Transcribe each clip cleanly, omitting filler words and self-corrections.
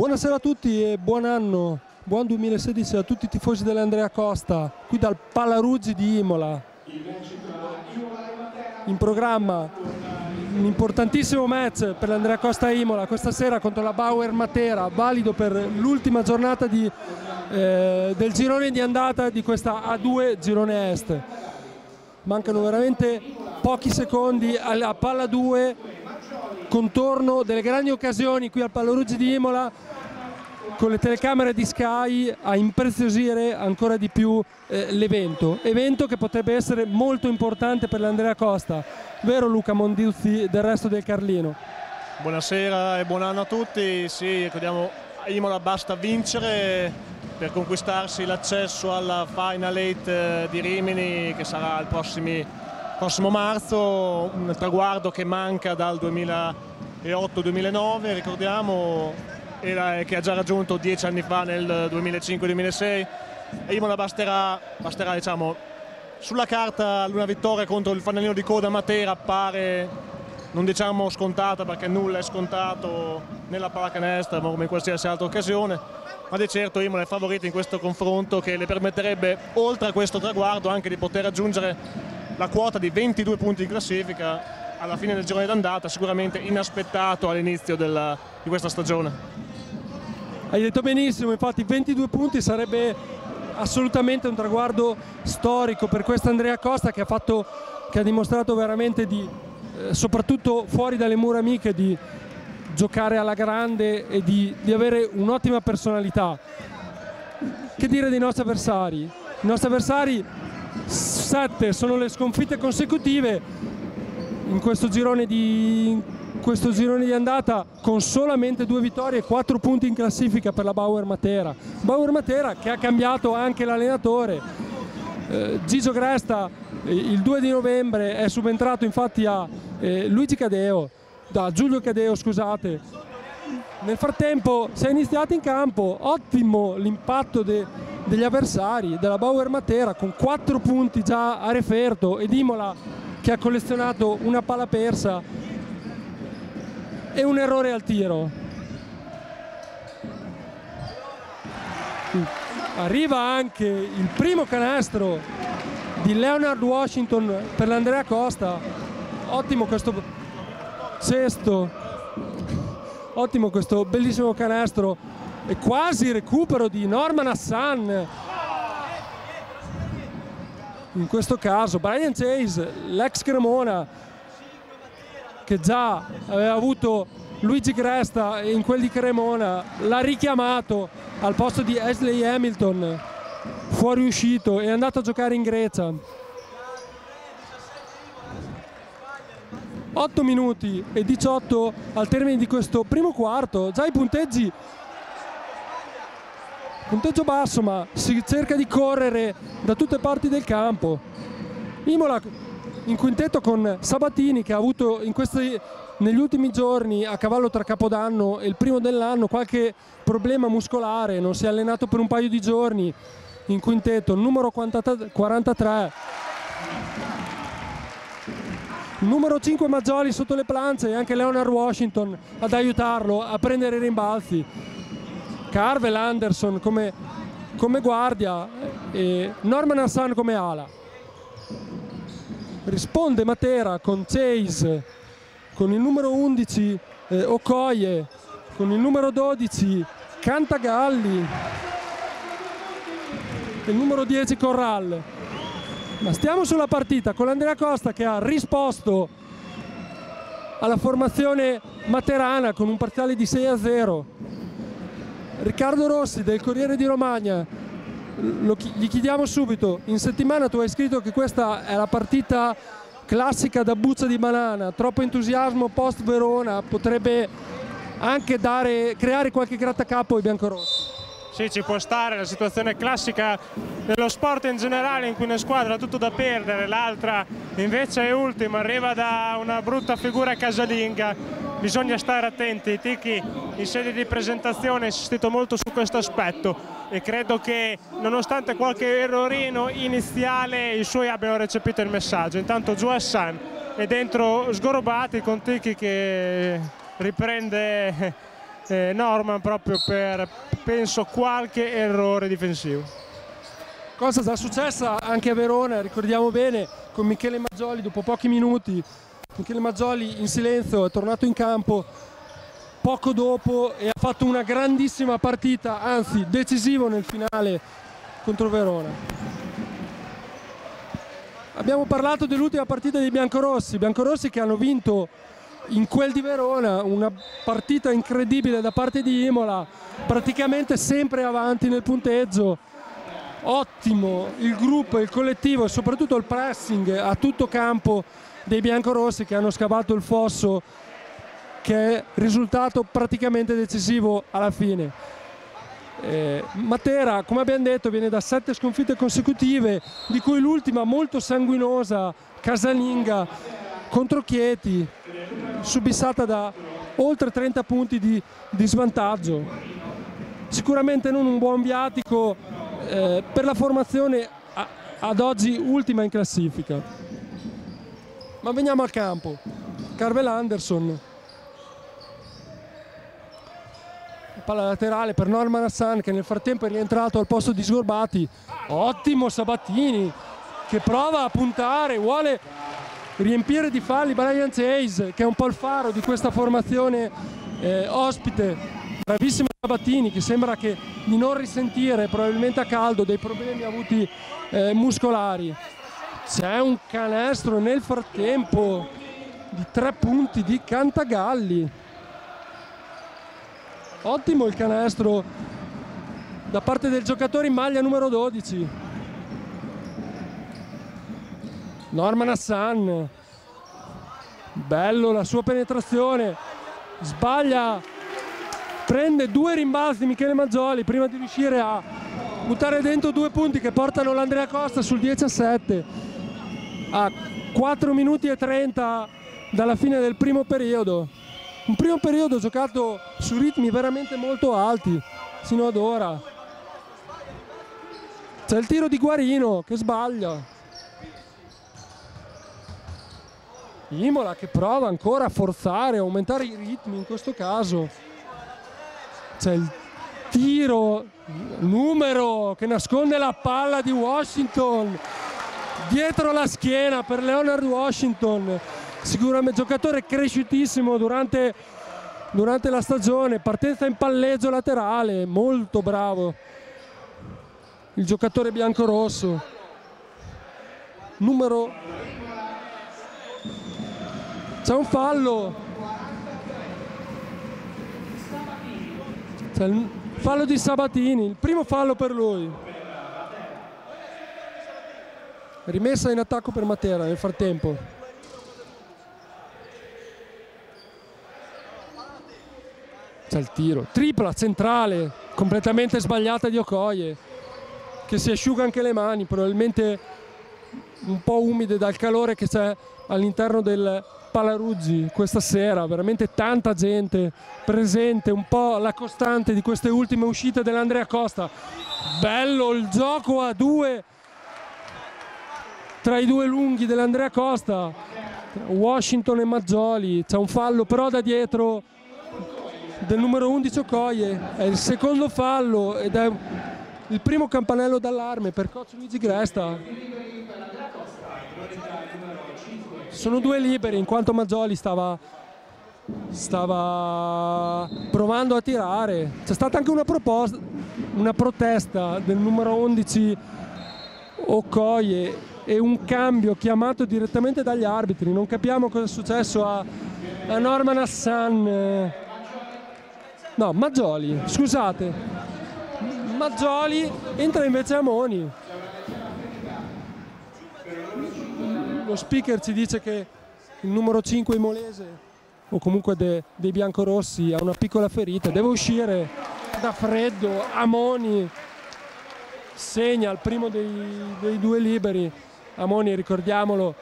Buonasera a tutti e buon anno, buon 2016 a tutti i tifosi dell'Andrea Costa, qui dal Pallaruggi di Imola. In programma un importantissimo match per l'Andrea Costa Imola questa sera contro la Bauer Matera, valido per l'ultima giornata del girone di andata di questa A2 girone est. Mancano veramente pochi secondi alla palla 2, contorno delle grandi occasioni qui al Pallaruggi di Imola, con le telecamere di Sky a impreziosire ancora di più l'evento che potrebbe essere molto importante per l'Andrea Costa, vero Luca Monduzzi del Resto del Carlino? Buonasera e buon anno a tutti. Sì, ricordiamo, a Imola basta vincere per conquistarsi l'accesso alla Final 8 di Rimini, che sarà il prossimo marzo, un traguardo che manca dal 2008-2009, ricordiamo, che ha già raggiunto 10 anni fa nel 2005-2006. A Imola basterà diciamo, sulla carta una vittoria contro il fanalino di coda Matera appare, non diciamo scontata perché nulla è scontato nella pallacanestro come in qualsiasi altra occasione, ma di certo Imola è favorita in questo confronto, che le permetterebbe, oltre a questo traguardo, anche di poter raggiungere la quota di 22 punti in classifica alla fine del girone d'andata, sicuramente inaspettato all'inizio di questa stagione. Hai detto benissimo, infatti 22 punti sarebbe assolutamente un traguardo storico per quest'Andrea Costa, che ha dimostrato veramente soprattutto fuori dalle mura amiche, di giocare alla grande e di avere un'ottima personalità. Che dire dei nostri avversari? I nostri avversari 7 sono le sconfitte consecutive in questo girone di andata, con solamente 2 vittorie e 4 punti in classifica per la Bauer Matera. Bauer Matera che ha cambiato anche l'allenatore. Gigio Gresta il 2 di novembre è subentrato infatti a Giulio Cadeo, scusate. Nel frattempo si è iniziato in campo, ottimo l'impatto degli avversari della Bauer Matera, con 4 punti già a referto, ed Imola che ha collezionato una palla persa e un errore al tiro. Arriva anche il primo canestro di Leonard Washington per l'Andrea Costa. Ottimo questo sesto, ottimo questo bellissimo canestro, e quasi recupero di Norman Hassan. In questo caso Brian Chase, l'ex Cremona, che già aveva avuto Luigi Gresta in quel di Cremona, l'ha richiamato al posto di Ashley Hamilton, fuoriuscito, e è andato a giocare in Grecia. 8 minuti e 18 al termine di questo primo quarto, già i punteggio basso, ma si cerca di correre da tutte parti del campo. Imola in quintetto con Sabatini, che ha avuto negli ultimi giorni, a cavallo tra Capodanno e il primo dell'anno, qualche problema muscolare, non si è allenato per un paio di giorni. In quintetto numero 43, numero 5 Maggioli sotto le planche, e anche Leonard Washington ad aiutarlo a prendere i rimbalzi. Carvel Anderson come guardia e Norman Hassan come ala. Risponde Matera con Chase, con il numero 11 Okoye, con il numero 12 Cantagalli e il numero 10 Corral. Ma stiamo sulla partita con l'Andrea Costa, che ha risposto alla formazione materana con un parziale di 6-0. Riccardo Rossi del Corriere di Romagna, gli chiediamo subito: in settimana tu hai scritto che questa è la partita classica da buccia di banana, troppo entusiasmo post Verona, potrebbe anche creare qualche grattacapo ai biancorossi. Sì, ci può stare, la situazione classica dello sport in generale, in cui una squadra ha tutto da perdere, l'altra invece è ultima, arriva da una brutta figura casalinga. Bisogna stare attenti. Ticchi in sede di presentazione ha insistito molto su questo aspetto, e credo che nonostante qualche errorino iniziale i suoi abbiano recepito il messaggio. Intanto Joe Hassan è dentro sgorobati, con Ticchi che riprende Norman proprio per, penso, qualche errore difensivo. Cosa già successa anche a Verona, ricordiamo bene, con Michele Maggioli dopo pochi minuti. Michele Maggioli in silenzio è tornato in campo poco dopo e ha fatto una grandissima partita, anzi decisivo nel finale contro Verona. Abbiamo parlato dell'ultima partita dei biancorossi che hanno vinto in quel di Verona, una partita incredibile da parte di Imola, praticamente sempre avanti nel punteggio. Ottimo il gruppo, il collettivo e soprattutto il pressing a tutto campo dei biancorossi che hanno scavato il fosso, che è risultato praticamente decisivo alla fine. Matera, come abbiamo detto, viene da 7 sconfitte consecutive, di cui l'ultima molto sanguinosa, casalinga contro Chieti, subissata da oltre 30 punti di svantaggio. Sicuramente non un buon viatico per la formazione ad oggi ultima in classifica. Ma veniamo al campo. Carvel Anderson, palla laterale per Norman Hassan, che nel frattempo è rientrato al posto di Sgorbati. Ottimo Sabatini che prova a puntare, vuole riempire di falli Brian Chase, che è un po' il faro di questa formazione ospite. Bravissimo Sabatini, che sembra che di non risentire, probabilmente a caldo, dei problemi avuti muscolari. C'è un canestro nel frattempo di 3 punti di Cantagalli. Ottimo il canestro da parte del giocatore in maglia numero 12. Norman Hassan, bello la sua penetrazione, sbaglia, prende 2 rimbalzi Michele Maggioli prima di riuscire a buttare dentro 2 punti che portano l'Andrea Costa sul 10-7 a 4 minuti e 30 dalla fine del primo periodo. Un primo periodo giocato su ritmi veramente molto alti sino ad ora. C'è il tiro di Guarino che sbaglia. Imola che prova ancora a forzare, a aumentare i ritmi in questo caso. C'è il tiro numero che nasconde la palla di Washington dietro la schiena per Leonard Washington, sicuramente giocatore cresciutissimo durante la stagione. Partenza in palleggio laterale, molto bravo il giocatore biancorosso. C'è un fallo, c'è il fallo di Sabatini, il primo fallo per lui. Rimessa in attacco per Matera nel frattempo. C'è il tiro, tripla centrale completamente sbagliata di Okoye, che si asciuga anche le mani, probabilmente un po' umide dal calore che c'è all'interno del Palaruzzi questa sera. Veramente tanta gente presente, un po' la costante di queste ultime uscite dell'Andrea Costa. Bello il gioco a 2 tra i 2 lunghi dell'Andrea Costa, Washington e Maggioli. C'è un fallo però da dietro del numero 11 Okoye, è il secondo fallo ed è il primo campanello d'allarme per coach Luigi Gresta. Sono 2 liberi in quanto Maggioli stava provando a tirare. C'è stata anche una protesta del numero 11 Okoye e un cambio chiamato direttamente dagli arbitri. Non capiamo cosa è successo a Norman Hassan. No, Maggioli, scusate. Maggioli, entra invece Amoni. Lo speaker ci dice che il numero 5 imolese, o comunque dei biancorossi, ha una piccola ferita, deve uscire da freddo. Amoni segna il primo dei 2 liberi. Amoni, ricordiamolo,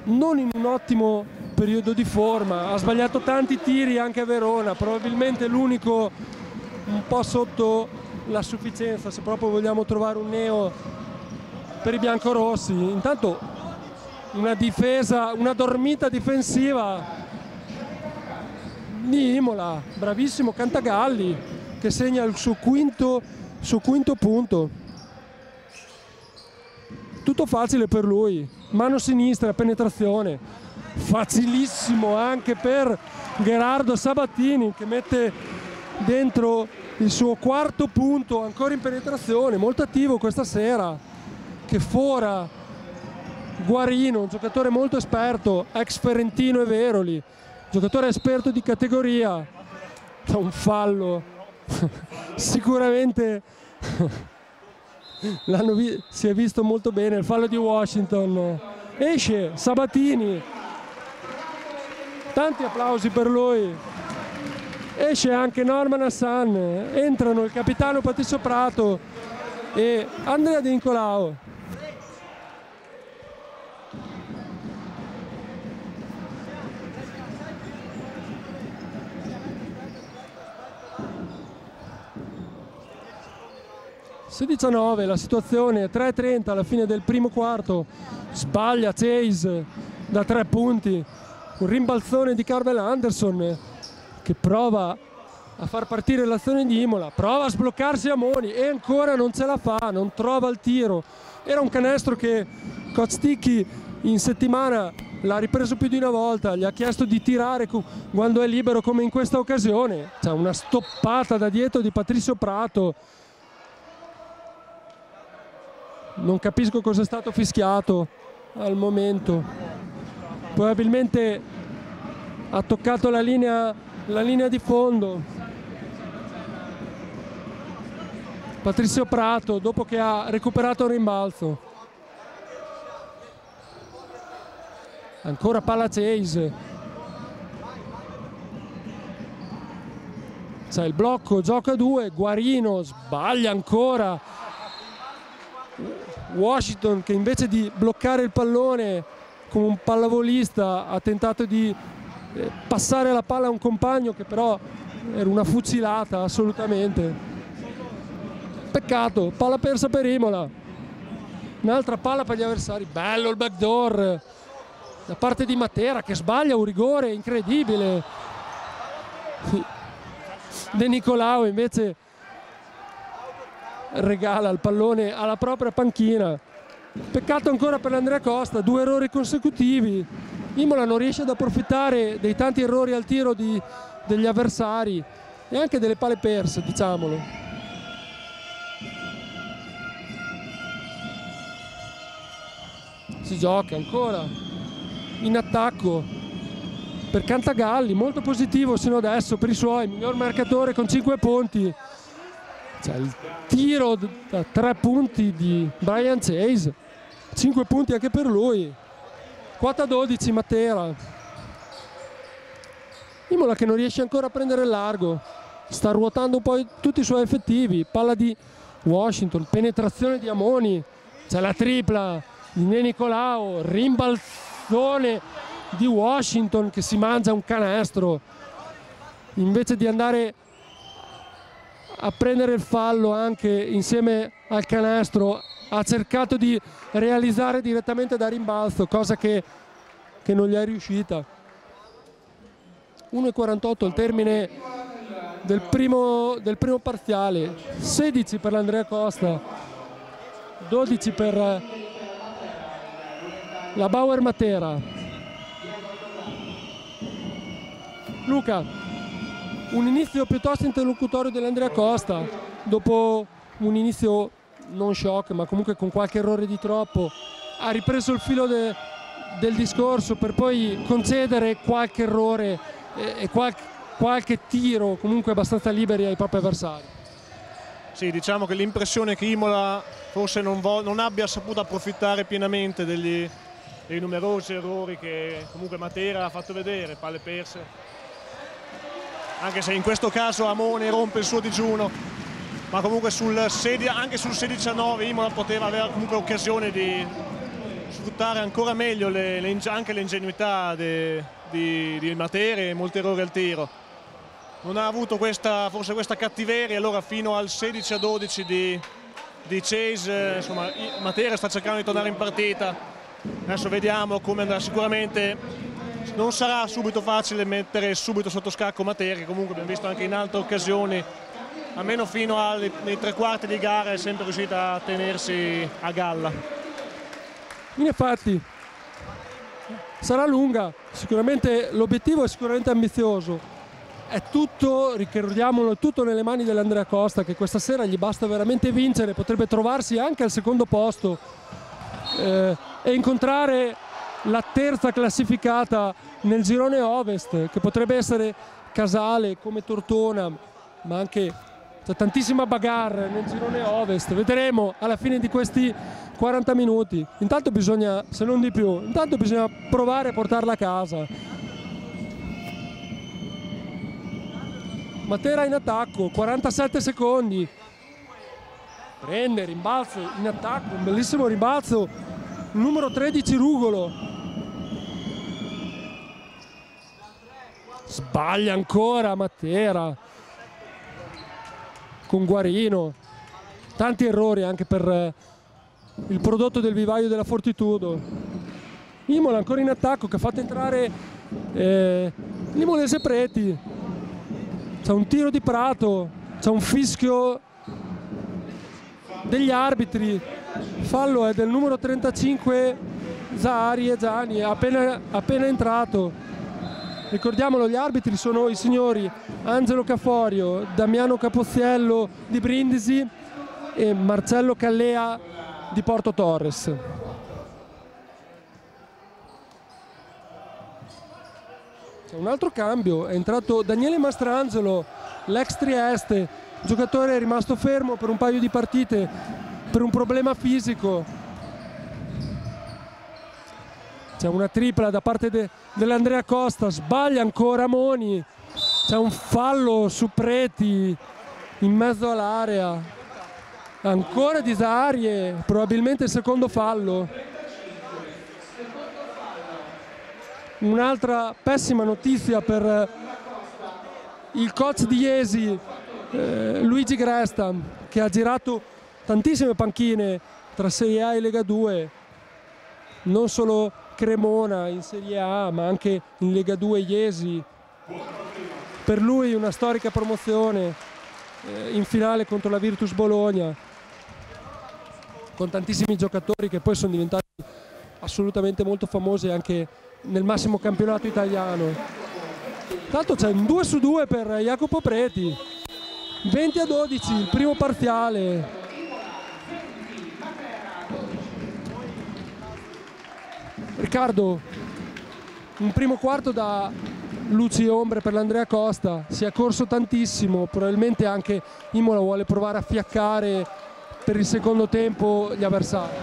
non in un ottimo periodo di forma, ha sbagliato tanti tiri anche a Verona, probabilmente l'unico un po' sotto la sufficienza se proprio vogliamo trovare un neo per i biancorossi. Intanto una difesa, una dormita difensiva di Imola, bravissimo Cantagalli che segna il suo quinto punto. Tutto facile per lui, mano sinistra, penetrazione, facilissimo anche per Gerardo Sabatini che mette dentro il suo quarto punto ancora in penetrazione, molto attivo questa sera, che fora Guarino, un giocatore molto esperto, ex Ferentino e Veroli, giocatore esperto di categoria. C'è un fallo sicuramente si è visto molto bene il fallo di Washington. Esce Sabatini, tanti applausi per lui. Esce anche Norman Hassan, entrano il capitano Patrizio Prato e Andrea De Nicolao. (16:9) la situazione, 3:30 alla fine del primo quarto. Sbaglia Chase da 3 punti, un rimbalzone di Carvel Anderson che prova a far partire l'azione di Imola, prova a sbloccarsi Amoni e ancora non ce la fa, non trova il tiro. Era un canestro che Coach Ticchi in settimana l'ha ripreso più di una volta, gli ha chiesto di tirare quando è libero come in questa occasione. C'è una stoppata da dietro di Patrizio Prato. Non capisco cosa è stato fischiato al momento, probabilmente ha toccato la linea di fondo. Patrizio Prato dopo che ha recuperato il rimbalzo. Ancora palla Chase. C'è il blocco, gioco a 2, Guarino sbaglia ancora. Washington che invece di bloccare il pallone come un pallavolista ha tentato di passare la palla a un compagno che però era una fucilata assolutamente. Peccato, palla persa per Imola. Un'altra palla per gli avversari. Bello il backdoor da parte di Matera che sbaglia un rigore incredibile. De Nicolao invece regala il pallone alla propria panchina. Peccato ancora per l'Andrea Costa, 2 errori consecutivi. Imola non riesce ad approfittare dei tanti errori al tiro degli avversari e anche delle palle perse, diciamolo. Si gioca ancora in attacco per Cantagalli, molto positivo sino adesso per i suoi, miglior marcatore con 5 punti. C'è il tiro da 3 punti di Brian Chase, 5 punti anche per lui. Quota 12 Matera. Imola che non riesce ancora a prendere il largo, sta ruotando un po' tutti i suoi effettivi. Palla di Washington, penetrazione di Amoni, c'è la tripla di De Nicolao, rimbalzone di Washington che si mangia un canestro invece di andare a prendere il fallo anche insieme al canestro. Ha cercato di realizzare direttamente da rimbalzo, cosa che non gli è riuscita. 1:48 al termine del primo parziale. 16 per l'Andrea Costa, 12 per la Bauer Matera. Luca, un inizio piuttosto interlocutorio dell'Andrea Costa, dopo un inizio non shock ma comunque con qualche errore di troppo, ha ripreso il filo del discorso per poi concedere qualche errore e qualche tiro comunque abbastanza liberi ai propri avversari. Sì, diciamo che l'impressione che Imola forse non abbia saputo approfittare pienamente dei numerosi errori che comunque Matera ha fatto vedere, palle perse. Anche se in questo caso Amone rompe il suo digiuno, ma comunque anche sul 16:9 Imola poteva avere comunque occasione di sfruttare ancora meglio anche l'ingenuità di Matera e molti errori al tiro. Non ha avuto forse questa cattiveria, allora fino al 16:12 di Chase, insomma Matera sta cercando di tornare in partita. Adesso vediamo come andrà. Sicuramente non sarà subito facile mettere subito sotto scacco Matera, che comunque abbiamo visto anche in altre occasioni, almeno fino ai 3/4 di gara è sempre riuscita a tenersi a galla. In effetti sarà lunga, sicuramente l'obiettivo è sicuramente ambizioso. È tutto, ricordiamolo, è tutto nelle mani dell'Andrea Costa, che questa sera gli basta veramente vincere, potrebbe trovarsi anche al secondo posto e incontrare la terza classificata nel girone ovest, che potrebbe essere Casale come Tortona, ma anche c'è tantissima bagarre nel girone ovest. Vedremo alla fine di questi 40 minuti. Intanto bisogna, se non di più, intanto bisogna provare a portarla a casa. Matera in attacco, 47 secondi, prende, rimbalzo in attacco, un bellissimo rimbalzo, numero 13 Rugolo, sbaglia ancora Matera con Guarino, tanti errori anche per il prodotto del vivaio della Fortitudo. Imola ancora in attacco, che ha fatto entrare l'Imolese Preti. C'è un tiro di Prato, c'è un fischio degli arbitri, fallo è del numero 35 Zani, è appena entrato. Ricordiamolo, gli arbitri sono i signori Angelo Caforio, Damiano Capozziello di Brindisi e Marcello Callea di Porto Torres. Un altro cambio, è entrato Daniele Mastrangelo, l'ex Trieste, giocatore rimasto fermo per un paio di partite per un problema fisico. C'è una tripla da parte dell'Andrea Costa, sbaglia ancora Moni, c'è un fallo su Preti in mezzo all'area, ancora di Zaharie, probabilmente il secondo fallo. Un'altra pessima notizia per il coach di Iesi, Luigi Gresta, che ha girato tantissime panchine tra Serie A e Lega 2, non solo Cremona in Serie A ma anche in Lega 2 Iesi. Per lui una storica promozione in finale contro la Virtus Bologna, con tantissimi giocatori che poi sono diventati assolutamente molto famosi anche nel massimo campionato italiano. Tanto c'è un 2-2 per Jacopo Preti, 20-12 il primo parziale. Riccardo, un primo quarto da luci e ombre per l'Andrea Costa, si è corso tantissimo, probabilmente anche Imola vuole provare a fiaccare per il secondo tempo gli avversari.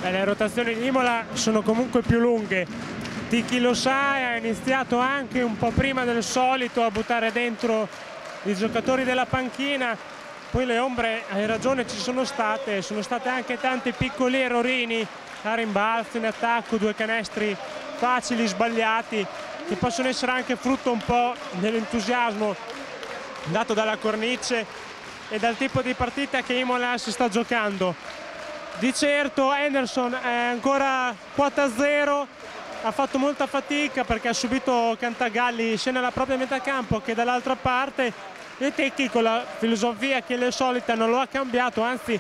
Le rotazioni di Imola sono comunque più lunghe di chi lo sa, ha iniziato anche un po' prima del solito a buttare dentro i giocatori della panchina. Poi le ombre, hai ragione, ci sono state anche tanti piccoli errorini a rimbalzo, in attacco, 2 canestri facili sbagliati che possono essere anche frutto un po' dell'entusiasmo dato dalla cornice e dal tipo di partita che Imola si sta giocando. Di certo Henderson è ancora 4-0, ha fatto molta fatica perché ha subito Cantagalli sia nella propria metà campo che dall'altra parte, e Tecchi con la filosofia che le solite non lo ha cambiato, anzi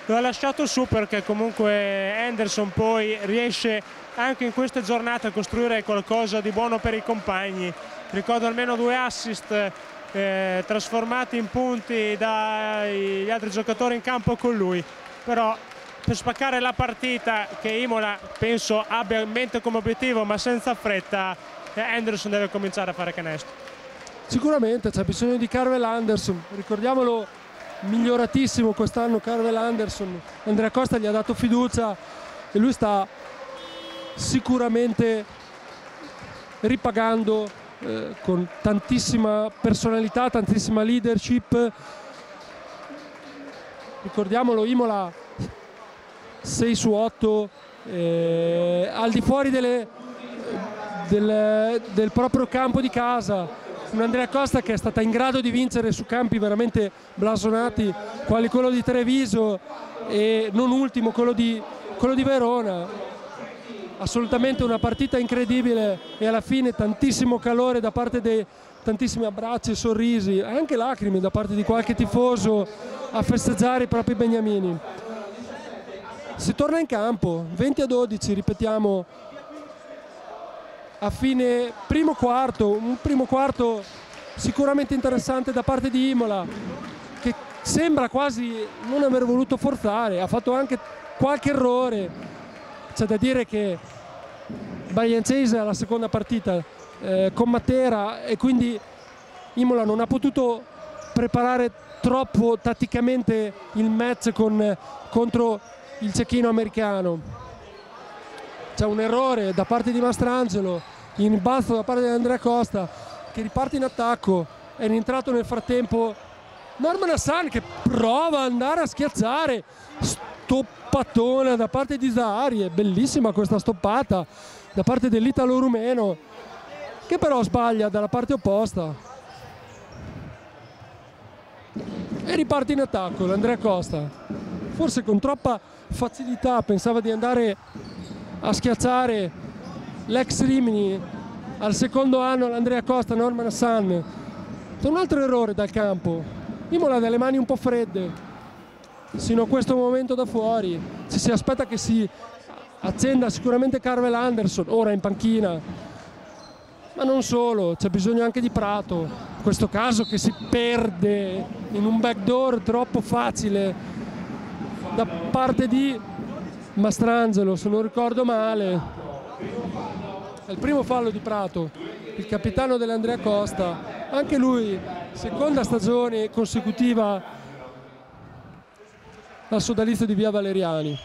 lo ha lasciato su, perché comunque Henderson poi riesce anche in queste giornate a costruire qualcosa di buono per i compagni. Ricordo almeno 2 assist trasformati in punti dagli altri giocatori in campo con lui, però per spaccare la partita che Imola penso abbia in mente come obiettivo ma senza fretta, Henderson deve cominciare a fare canestro. Sicuramente c'è bisogno di Carvel Anderson, ricordiamolo, miglioratissimo quest'anno Carvel Anderson. Andrea Costa gli ha dato fiducia e lui sta sicuramente ripagando con tantissima personalità, tantissima leadership. Ricordiamolo, Imola 6 su 8 al di fuori del proprio campo di casa. Un Andrea Costa che è stata in grado di vincere su campi veramente blasonati quali quello di Treviso e non ultimo quello di Verona. assolutamente una partita incredibile e alla fine tantissimo calore da parte dei tantissimi abbracci e sorrisi e anche lacrime da parte di qualche tifoso a festeggiare i propri beniamini. Si torna in campo 20-12, ripetiamo, a fine primo quarto, un primo quarto sicuramente interessante da parte di Imola, che sembra quasi non aver voluto forzare, ha fatto anche qualche errore. C'è da dire che Baiancese alla seconda partita con Matera e quindi Imola non ha potuto preparare troppo tatticamente il match contro il cecchino americano. C'è un errore da parte di Mastrangelo, in balzo da parte di Andrea Costa che riparte in attacco, è rientrato nel frattempo Norman Hassan che prova ad andare a schiacciare, stoppatona da parte di Zahari, è bellissima questa stoppata da parte dell'italo rumeno che però sbaglia dalla parte opposta e riparte in attacco l'Andrea Costa, forse con troppa facilità pensava di andare a schiacciare l'ex Rimini al secondo anno l'Andrea Costa, Norman Hassan. Un altro errore dal campo, Imola ha delle mani un po' fredde sino a questo momento da fuori, ci si aspetta che si accenda sicuramente Carvel Anderson ora in panchina, ma non solo, c'è bisogno anche di Prato, in questo caso che si perde in un backdoor troppo facile da parte di Mastrangelo, se non ricordo male. È il primo fallo di Prato, il capitano dell'Andrea Costa, anche lui seconda stagione consecutiva al sodalizio di Via Valeriani.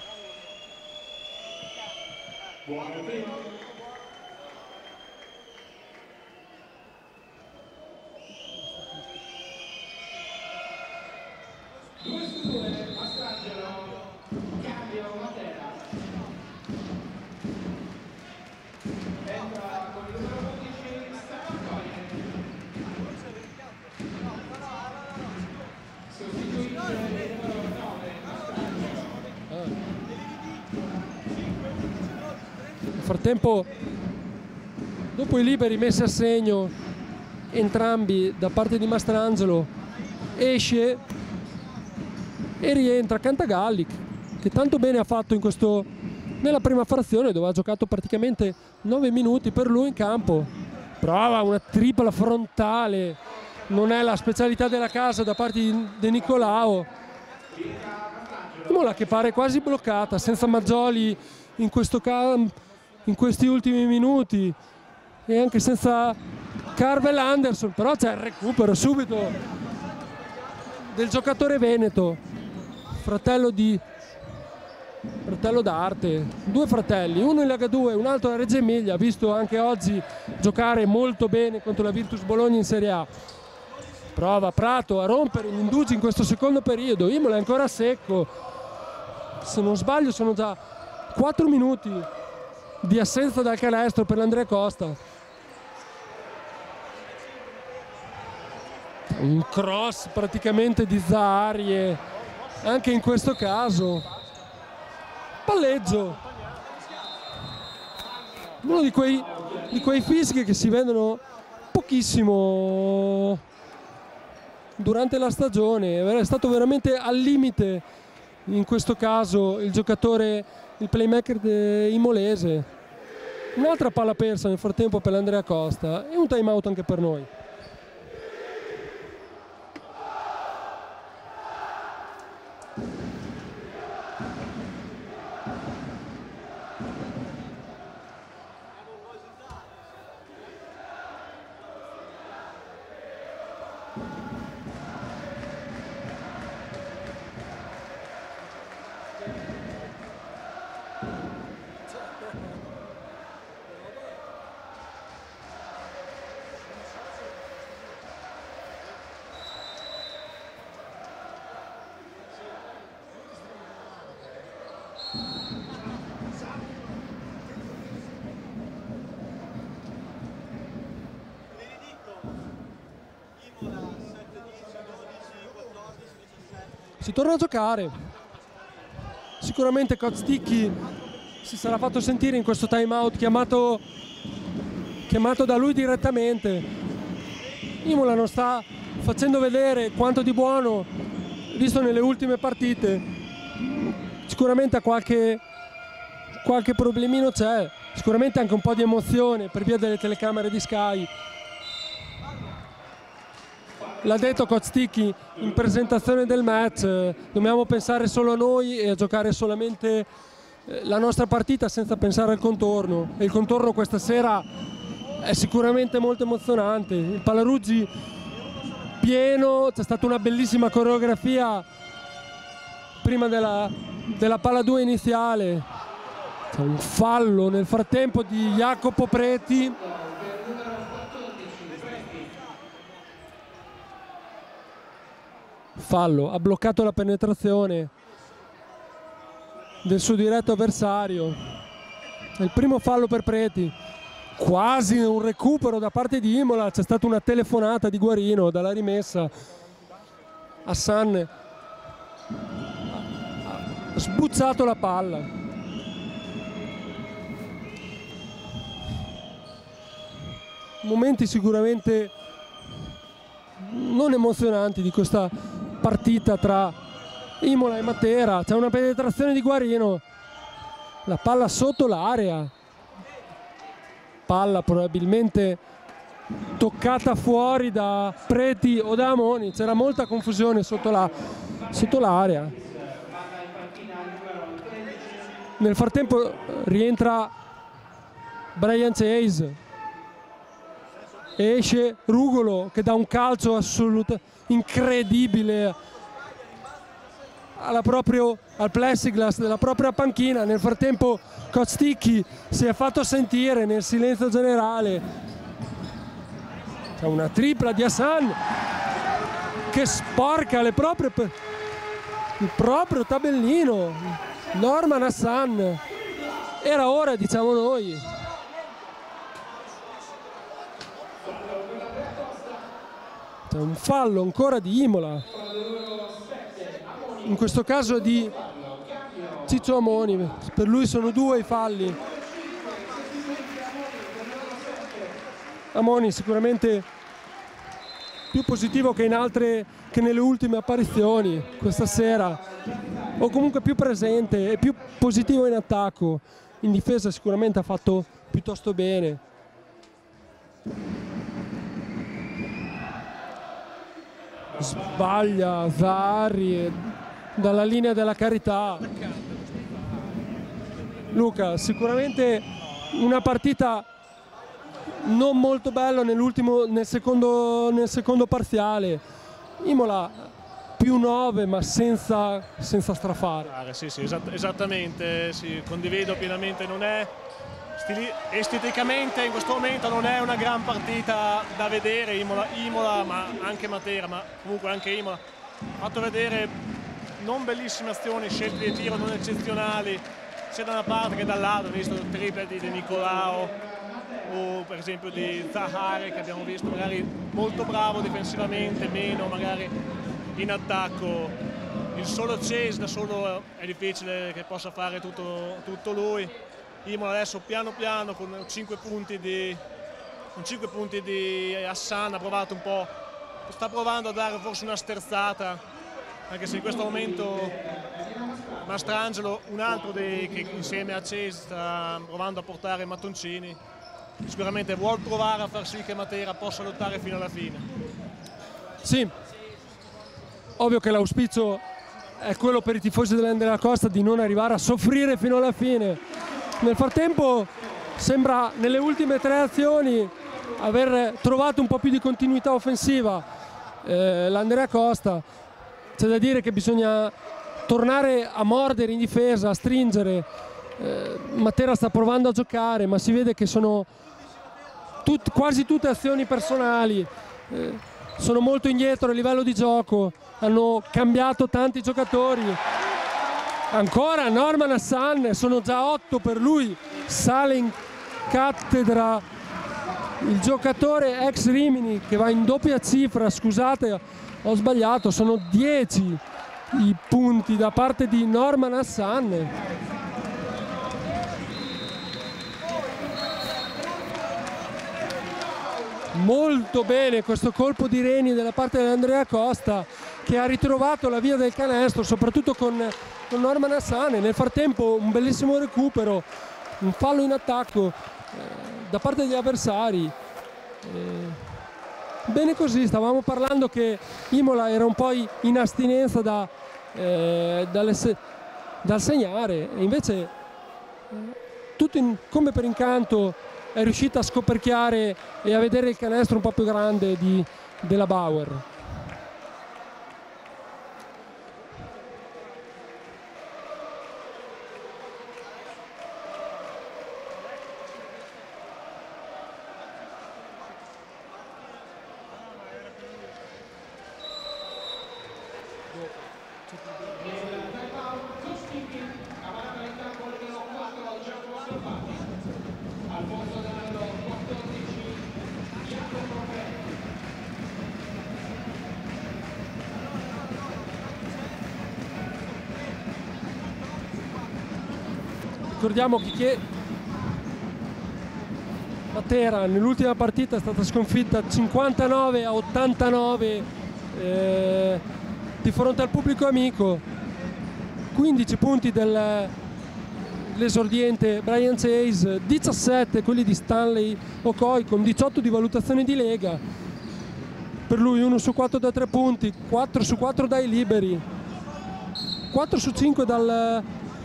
Nel frattempo, dopo i liberi messi a segno entrambi da parte di Mastrangelo, esce e rientra Cantagalli che tanto bene ha fatto nella prima frazione dove ha giocato praticamente 9 minuti per lui in campo. Prova una tripla frontale, non è la specialità della casa da parte di De Nicolao. Imola che pare quasi bloccata senza Maggioli in questi ultimi minuti e anche senza Carvel Anderson, però c'è il recupero subito del giocatore veneto, fratello d'arte, due fratelli, uno in Lega 2 un altro a Reggio Emilia, visto anche oggi giocare molto bene contro la Virtus Bologna in Serie A. Prova Prato a rompere gli indugi in questo secondo periodo, Imola è ancora secco, se non sbaglio sono già 4 minuti di assenza dal canestro per l'Andrea Costa. Un cross praticamente di Zahari anche in questo caso. Palleggio. Uno di quei fischi che si vedono pochissimo durante la stagione. È stato veramente al limite in questo caso il giocatore, il playmaker imolese. Un'altra palla persa nel frattempo per l'Andrea Costa e un time out anche per noi. Si torna a giocare. Sicuramente Coach Ticchi si sarà fatto sentire in questo time out chiamato da lui direttamente. Imola non sta facendo vedere quanto di buono visto nelle ultime partite. Sicuramente qualche problemino c'è, sicuramente anche un po' di emozione per via delle telecamere di Sky. L'ha detto Coach Sticchi in presentazione del match, dobbiamo pensare solo a noi e a giocare solamente la nostra partita senza pensare al contorno, e il contorno questa sera è sicuramente molto emozionante. Il Pallaruggi pieno, c'è stata una bellissima coreografia prima della palla 2 iniziale. C'è un fallo nel frattempo di Jacopo Preti. Fallo, ha bloccato la penetrazione del suo diretto avversario. È il primo fallo per Preti. Quasi un recupero da parte di Imola, c'è stata una telefonata di Guarino dalla rimessa. Hassan ha sbuzzato la palla. Momenti sicuramente non emozionanti di questa partita tra Imola e Matera. C'è una penetrazione di Guarino, la palla sotto l'area, palla probabilmente toccata fuori da Preti o da Amoni. C'era molta confusione sotto l'area. Nel frattempo rientra Brian Chase, esce Rugolo che dà un calcio assolutamente incredibile al plexiglass della propria panchina. Nel frattempo Coach Sticchi si è fatto sentire nel silenzio generale. C'è una tripla di Hassan che sporca il proprio tabellino. Norman Hassan, era ora, diciamo noi. C'è un fallo ancora di Imola, in questo caso di Ciccio Amoni. Per lui sono 2 i falli. Amoni sicuramente più positivo che nelle ultime apparizioni questa sera, o comunque più presente e più positivo in attacco. In difesa sicuramente ha fatto piuttosto bene. Sbaglia Zarri dalla linea della carità. Luca, sicuramente una partita non molto bella nel secondo parziale. Imola più 9 ma senza strafare. Sì, esattamente, sì, condivido pienamente. Non è esteticamente in questo momento non è una gran partita da vedere Imola, ma anche Matera, ma comunque anche Imola ha fatto vedere non bellissime azioni, scelte di tiro non eccezionali sia da una parte che dall'altra. Ho visto triple di Nicolao o per esempio di Zahare, che abbiamo visto magari molto bravo difensivamente, meno magari in attacco. Il solo Chase da solo è difficile che possa fare tutto lui. Imola adesso piano piano con 5 punti di Hassan ha provato un po', sta provando a dare forse una sterzata, anche se in questo momento Mastrangelo, un altro che insieme a Chase sta provando a portare mattoncini, sicuramente vuol provare a far sì che Matera possa lottare fino alla fine. Sì, ovvio che l'auspicio è quello per i tifosi dell'Andrea Costa di non arrivare a soffrire fino alla fine. Nel frattempo sembra nelle ultime 3 azioni aver trovato un po' più di continuità offensiva l'Andrea Costa. C'è da dire che bisogna tornare a mordere in difesa, a stringere. Matera sta provando a giocare, ma si vede che sono quasi tutte azioni personali. Sono molto indietro a livello di gioco, hanno cambiato tanti giocatori. Ancora Norman Hassan, sono già 8 per lui, sale in cattedra il giocatore ex Rimini che va in doppia cifra. Scusate, ho sbagliato, sono 10 i punti da parte di Norman Hassan. molto bene questo colpo di reni dalla parte di Andrea Costa, che ha ritrovato la via del canestro, soprattutto con Norman Hassane. Nel frattempo un bellissimo recupero, un fallo in attacco da parte degli avversari. Bene così, stavamo parlando che Imola era un po' in astinenza dal segnare, e invece tutto come per incanto è riuscita a scoperchiare e a vedere il canestro un po' più grande della Bauer. Ricordiamo che Matera nell'ultima partita è stata sconfitta 59-89 di fronte al pubblico amico. 15 punti dell'esordiente Brian Chase, 17 quelli di Stanley Okoi con 18 di valutazione di lega. Per lui 1 su 4 da 3 punti, 4 su 4 dai liberi, 4 su 5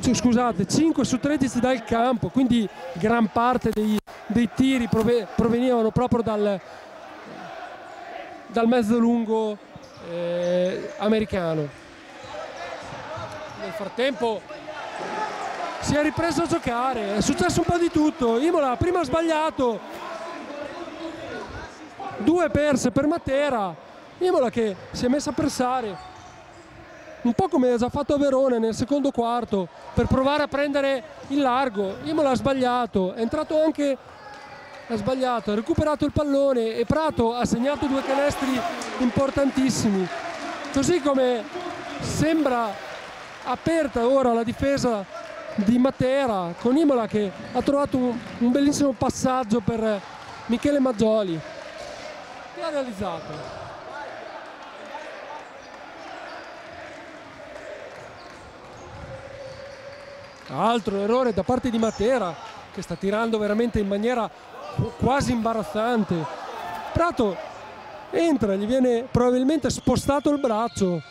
5 su 13 dal campo, quindi gran parte dei tiri provenivano proprio dal mezzo lungo americano. Nel frattempo si è ripreso a giocare, è successo un po' di tutto. Imola prima ha sbagliato, 2 perse per Matera. Imola che si è messa a pressare un po' come ha già fatto a Verona nel secondo quarto per provare a prendere il largo. Imola ha sbagliato, è entrato anche, ha sbagliato, ha recuperato il pallone e Prato ha segnato 2 canestri importantissimi. Così come sembra aperta ora la difesa di Matera, con Imola che ha trovato un bellissimo passaggio per Michele Maggioli, che ha realizzato. Altro errore da parte di Matera, che sta tirando veramente in maniera quasi imbarazzante. Prato entra, gli viene probabilmente spostato il braccio,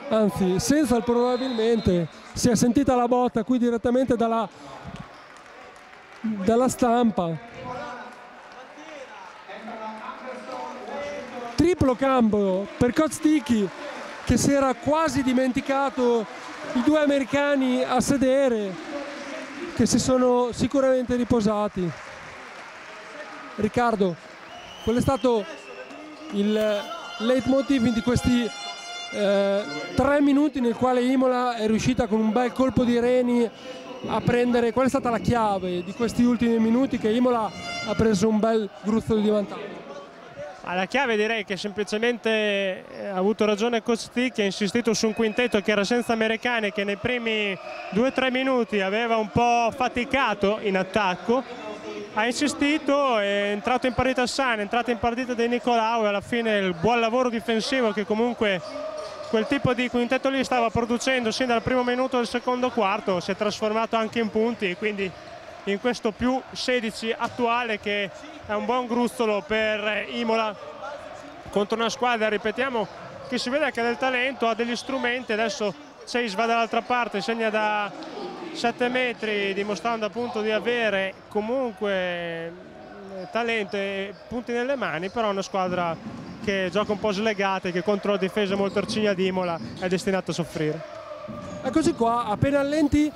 anzi senza il probabilmente, si è sentita la botta qui direttamente dalla stampa. Triplo cambio per Coach Sticky, che si era quasi dimenticato i 2 americani a sedere, che si sono sicuramente riposati. Riccardo, quello è stato il leitmotiv di questi 3 minuti nel quale Imola è riuscita con un bel colpo di reni a prendere. Qual è stata la chiave di questi ultimi minuti che Imola ha preso un bel gruzzolo di vantaggio? Alla chiave direi che semplicemente ha avuto ragione Coach Sticky, ha insistito su un quintetto che era senza americani, che nei primi 2-3 minuti aveva un po' faticato in attacco. Ha insistito, è entrato in partita Hassane, è entrato in partita De Nicolau, e alla fine il buon lavoro difensivo che comunque quel tipo di quintetto lì stava producendo sin dal primo minuto del secondo quarto si è trasformato anche in punti, e quindi in questo più 16 attuale, che è un buon gruzzolo per Imola contro una squadra, ripetiamo, che si vede che ha del talento, ha degli strumenti. Adesso Chase va dall'altra parte, segna da 7 metri, dimostrando appunto di avere comunque talento e punti nelle mani, però è una squadra che gioca un po' slegata e che contro la difesa molto arcigna di Imola è destinata a soffrire. Eccoci qua, appena allenti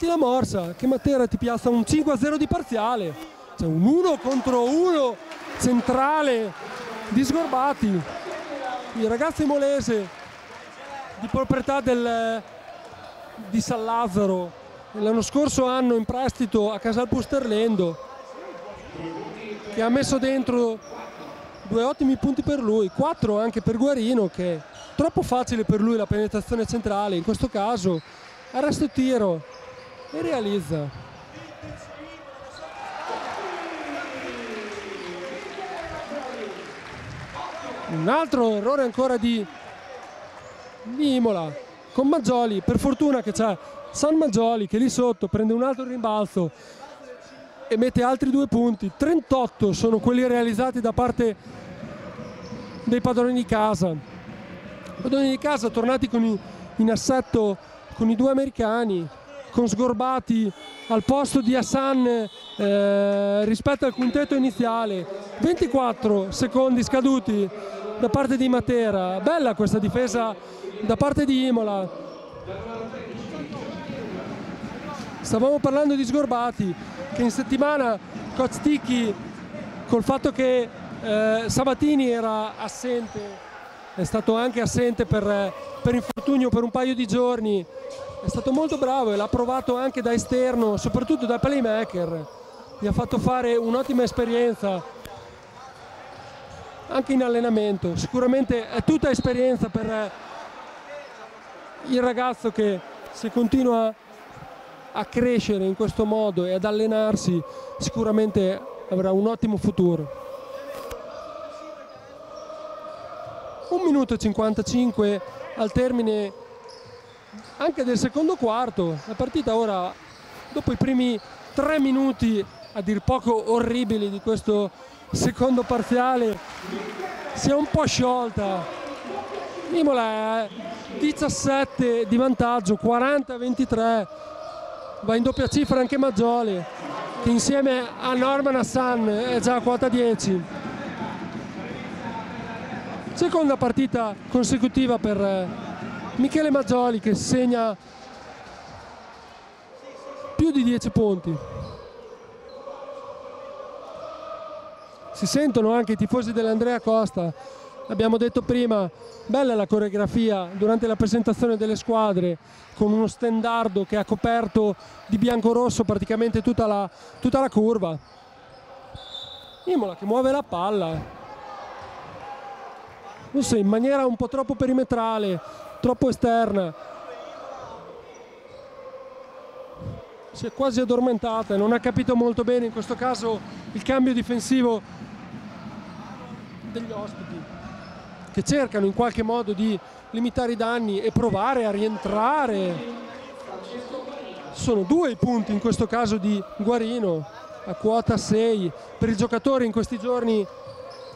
la morsa, che Matera ti piazza un 5-0 di parziale. C'è un 1 contro 1 centrale di Sgorbati, il ragazzo imolese di proprietà di San Lazzaro, l'anno scorso anno in prestito a Casal Pusterlendo, che ha messo dentro 2 ottimi punti per lui, 4 anche per Guarino, che è troppo facile per lui la penetrazione centrale. In questo caso arresto tiro e realizza. Un altro errore ancora di Imola con Maggioli. Per fortuna che c'è San Maggioli che lì sotto prende un altro rimbalzo e mette altri 2 punti. 38 sono quelli realizzati da parte dei padroni di casa. Padroni di casa tornati in assetto con i 2 americani, con Sgorbati al posto di Hassan rispetto al quintetto iniziale. 24 secondi scaduti da parte di Matera. Bella questa difesa da parte di Imola. Stavamo parlando di Sgorbati, che in settimana Coach Ticchi, col fatto che Sabatini era assente, è stato anche assente per infortunio per un paio di giorni, è stato molto bravo e l'ha provato anche da esterno, soprattutto da playmaker. Gli ha fatto fare un'ottima esperienza anche in allenamento. Sicuramente è tutta esperienza per il ragazzo che, se continua a crescere in questo modo e ad allenarsi, sicuramente avrà un ottimo futuro. 1 minuto e 55 al termine anche del secondo quarto. La partita ora, dopo i primi 3 minuti a dir poco orribili di questo secondo parziale, si è un po' sciolta. Imola è 17 di vantaggio, 40-23, va in doppia cifra anche Maggioli, che insieme a Norman Hassan è già a quota 10. Seconda partita consecutiva per Michele Maggioli, che segna più di 10 punti. Si sentono anche i tifosi dell'Andrea Costa. Abbiamo detto prima, bella la coreografia durante la presentazione delle squadre, con uno stendardo che ha coperto di bianco-rosso praticamente tutta la curva. Imola che muove la palla, non so, in maniera un po' troppo perimetrale, troppo esterna. Si è quasi addormentata e non ha capito molto bene in questo caso il cambio difensivo degli ospiti, che cercano in qualche modo di limitare i danni e provare a rientrare. Sono 2 i punti in questo caso di Guarino, a quota 6. Per il giocatore in questi giorni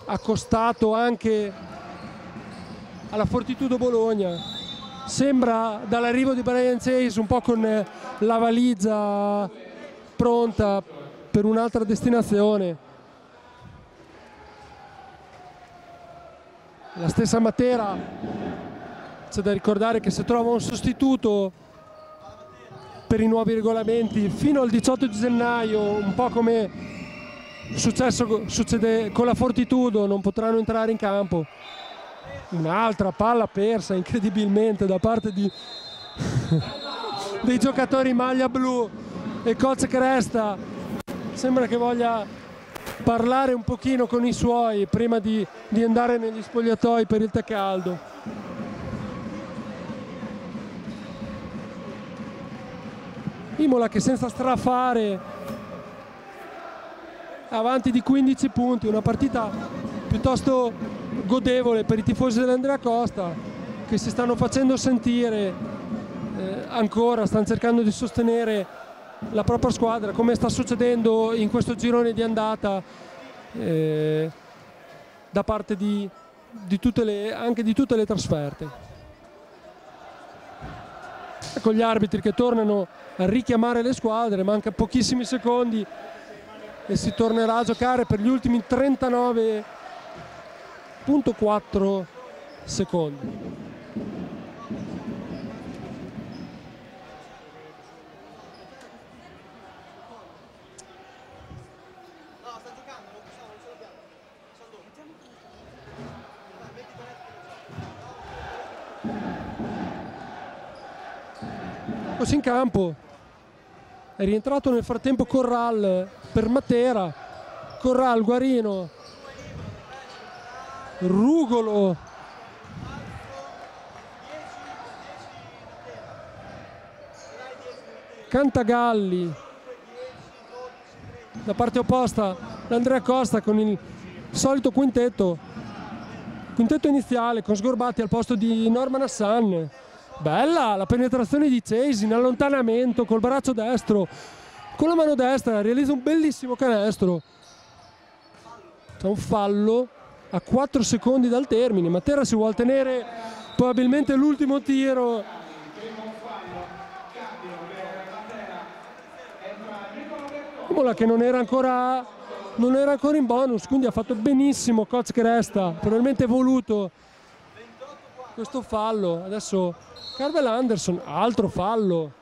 accostato anche alla Fortitudo Bologna. Sembra dall'arrivo di Brian Chase un po' con la valigia pronta per un'altra destinazione. La stessa Matera, c'è da ricordare che se trova un sostituto per i nuovi regolamenti fino al 18 di gennaio, un po' come succede con la Fortitudo, non potranno entrare in campo. Un'altra palla persa incredibilmente da parte dei giocatori in maglia blu, e coach Cresta sembra che voglia parlare un pochino con i suoi prima di andare negli spogliatoi per il tè caldo. Imola che senza strafare avanti di 15 punti, una partita piuttosto godevole per i tifosi dell'Andrea Costa, che si stanno facendo sentire ancora, stanno cercando di sostenere la propria squadra, come sta succedendo in questo girone di andata da parte anche di tutte le trasferte. Ecco gli arbitri che tornano a richiamare le squadre, manca pochissimi secondi e si tornerà a giocare per gli ultimi 39,4 secondi. In campo è rientrato nel frattempo Corral per Matera. Corral, Guarino, Rugolo, Cantagalli. Da parte opposta l'Andrea Costa con il solito quintetto quintetto iniziale con Sgorbati al posto di Norman Hassan. Bella la penetrazione di Chase in allontanamento col braccio destro, con la mano destra realizza un bellissimo canestro. C'è un fallo a 4 secondi dal termine. Matera si vuole tenere probabilmente l'ultimo tiro. Imola che non era ancora in bonus, quindi ha fatto benissimo coach Cresta, probabilmente voluto questo fallo. Adesso Carvel Anderson, altro fallo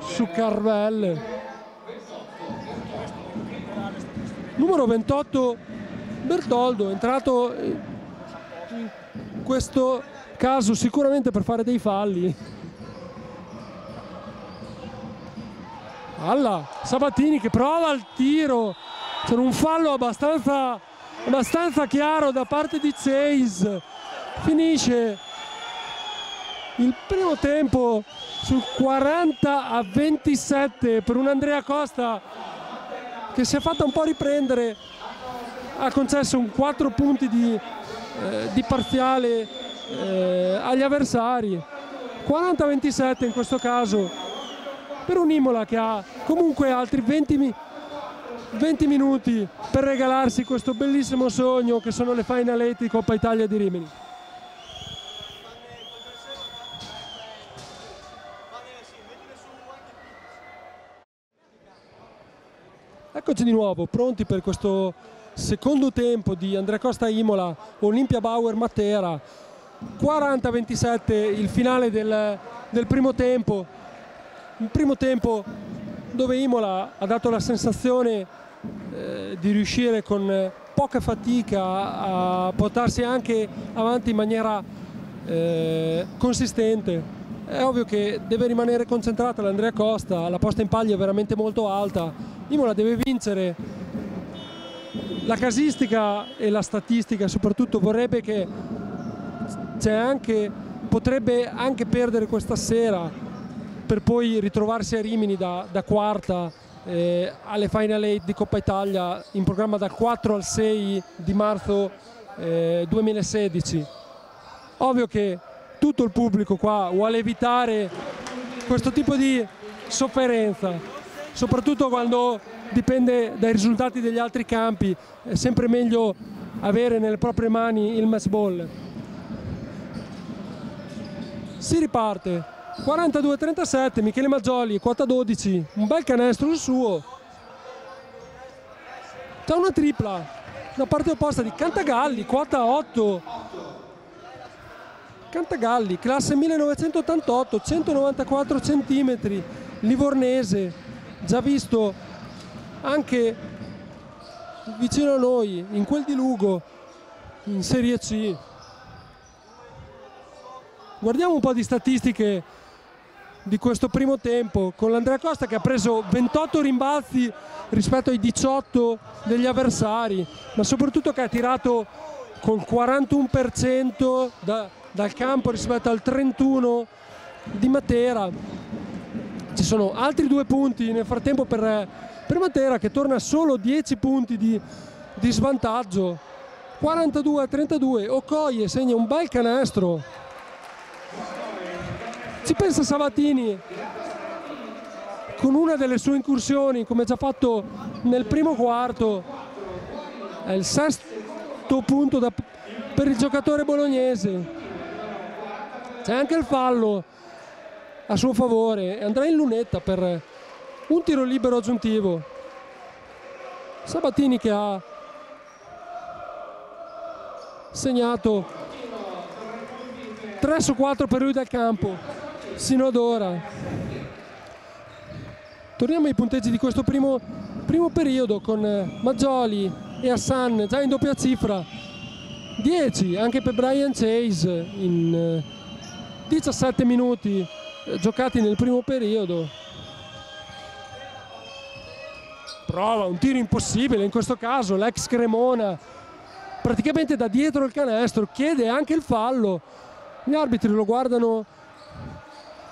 su Carvel. Numero 28 Bertoldo, entrato in questo caso sicuramente per fare dei falli. Alla Sabatini che prova il tiro, c'è un fallo abbastanza chiaro da parte di Chase. Finisce il primo tempo sul 40-27 per un Andrea Costa che si è fatta un po' riprendere, ha concesso un 4 punti di parziale agli avversari. 40-27 in questo caso per un Imola che ha comunque altri 20 minuti per regalarsi questo bellissimo sogno che sono le Final 8 di Coppa Italia di Rimini. Eccoci di nuovo pronti per questo secondo tempo di Andrea Costa Imola, Olimpia Bauer Matera. 40-27 il finale del primo tempo. Un primo tempo dove Imola ha dato la sensazione di riuscire con poca fatica a portarsi anche avanti in maniera consistente. È ovvio che deve rimanere concentrata l'Andrea Costa, la posta in palio è veramente molto alta. Imola deve vincere. La casistica e la statistica soprattutto vorrebbe che potrebbe anche perdere questa sera per poi ritrovarsi a Rimini da quarta alle Final 8 di Coppa Italia in programma dal 4 al 6 di marzo 2016. Ovvio che tutto il pubblico qua vuole evitare questo tipo di sofferenza, soprattutto quando dipende dai risultati degli altri campi. È sempre meglio avere nelle proprie mani il match ball. Si riparte 42-37, Michele Maggioli, quota 12, un bel canestro il suo. C'è una tripla da parte opposta di Cantagalli, quota 8. Cantagalli, classe 1988, 194 centimetri, livornese, già visto anche vicino a noi, in quel di Lugo, in Serie C. Guardiamo un po' di statistiche di questo primo tempo con l'Andrea Costa che ha preso 28 rimbalzi rispetto ai 18 degli avversari, ma soprattutto che ha tirato col 41% dal campo rispetto al 31% di Matera. Ci sono altri 2 punti nel frattempo per Matera che torna a solo 10 punti di svantaggio. 42-32, Okoye segna un bel canestro. Ci pensa Sabatini con una delle sue incursioni, come già fatto nel primo quarto. È il 6° punto per il giocatore bolognese. C'è anche il fallo a suo favore, andrà in lunetta per un tiro libero aggiuntivo. Sabatini che ha segnato 3 su 4 per lui dal campo sino ad ora. Torniamo ai punteggi di questo primo periodo con Maggioli e Hassan già in doppia cifra. 10 anche per Brian Chase in 17 minuti giocati nel primo periodo. Prova un tiro impossibile in questo caso l'ex Cremona, praticamente da dietro il canestro, chiede anche il fallo. Gli arbitri lo guardano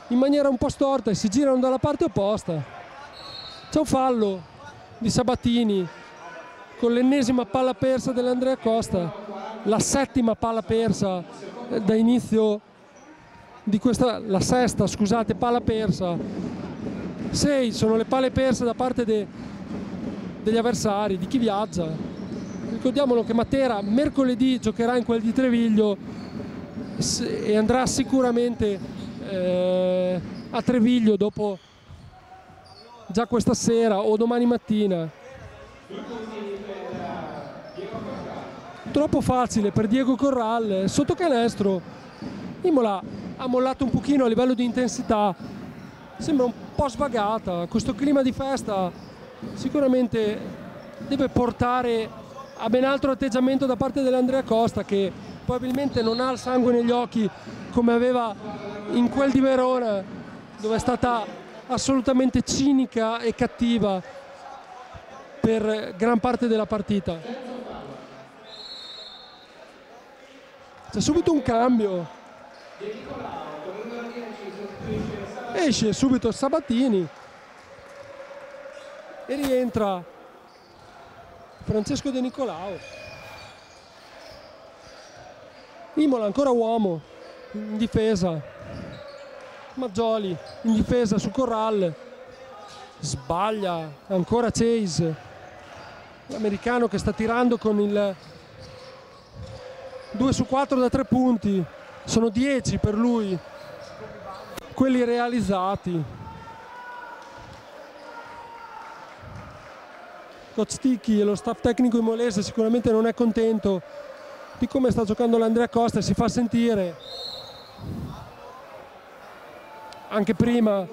in maniera un po' storta e si girano dalla parte opposta. C'è un fallo di Sabatini con l'ennesima palla persa dell'Andrea Costa. la settima palla persa da inizio di questa, la sesta, scusate, palla persa. 6 sono le palle perse da parte degli avversari, di chi viaggia. Ricordiamolo che Matera mercoledì giocherà in quel di Treviglio e andrà sicuramente a Treviglio dopo, già questa sera o domani mattina. Troppo facile per Diego Corral, sotto canestro. Imola ha mollato un pochino a livello di intensità, sembra un po' svagata. Questo clima di festa sicuramente deve portare a ben altro atteggiamento da parte dell'Andrea Costa, che probabilmente non ha il sangue negli occhi come aveva in quel di Verona, dove è stata assolutamente cinica e cattiva per gran parte della partita. C'è subito un cambio, esce subito Sabatini e rientra Francesco De Nicolao. Imola ancora uomo in difesa, Maggioli in difesa su Corral, sbaglia ancora Chase, l'americano che sta tirando con il 2 su 4 da 3 punti, sono 10 per lui quelli realizzati. Coach Ticchi e lo staff tecnico imolese sicuramente non è contento di come sta giocando l'Andrea Costa e si fa sentire. Anche prima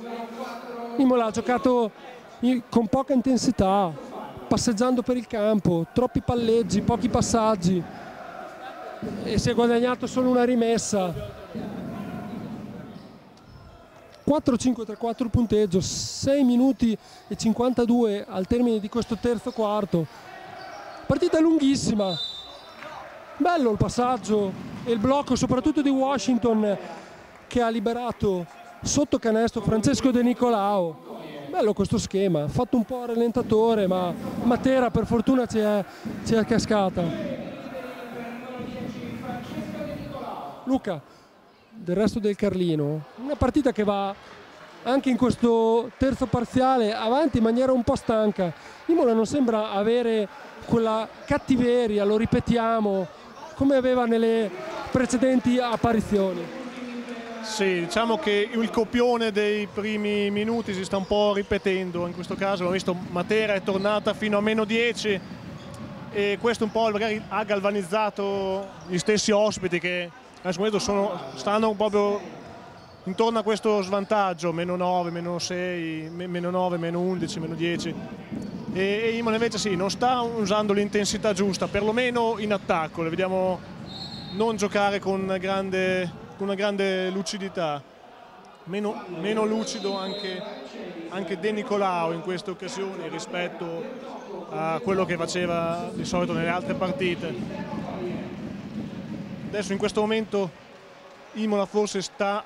Imola ha giocato con poca intensità, passeggiando per il campo, troppi palleggi, pochi passaggi, e si è guadagnato solo una rimessa. 4-5-3-4 il punteggio, 6 minuti e 52 al termine di questo terzo quarto. Partita lunghissima, bello il passaggio e il blocco soprattutto di Washington, che ha liberato sotto canestro Francesco De Nicolao. Bello questo schema, fatto un po' a rallentatore, ma Matera per fortuna ci è cascata. Luca, del resto del Carlino, una partita che va anche in questo terzo parziale avanti in maniera un po' stanca. Imola non sembra avere quella cattiveria, lo ripetiamo, come aveva nelle precedenti apparizioni. Sì, diciamo che il copione dei primi minuti si sta un po' ripetendo. In questo caso abbiamo visto Matera è tornata fino a -10 e questo un po' magari ha galvanizzato gli stessi ospiti, che stanno proprio intorno a questo svantaggio, -9, -6, -9, -11, -10. E Imola invece sì, non sta usando l'intensità giusta, perlomeno in attacco. Le vediamo non giocare con una grande lucidità, meno lucido anche De Nicolao in queste occasioni rispetto a quello che faceva di solito nelle altre partite. Adesso in questo momento Imola forse sta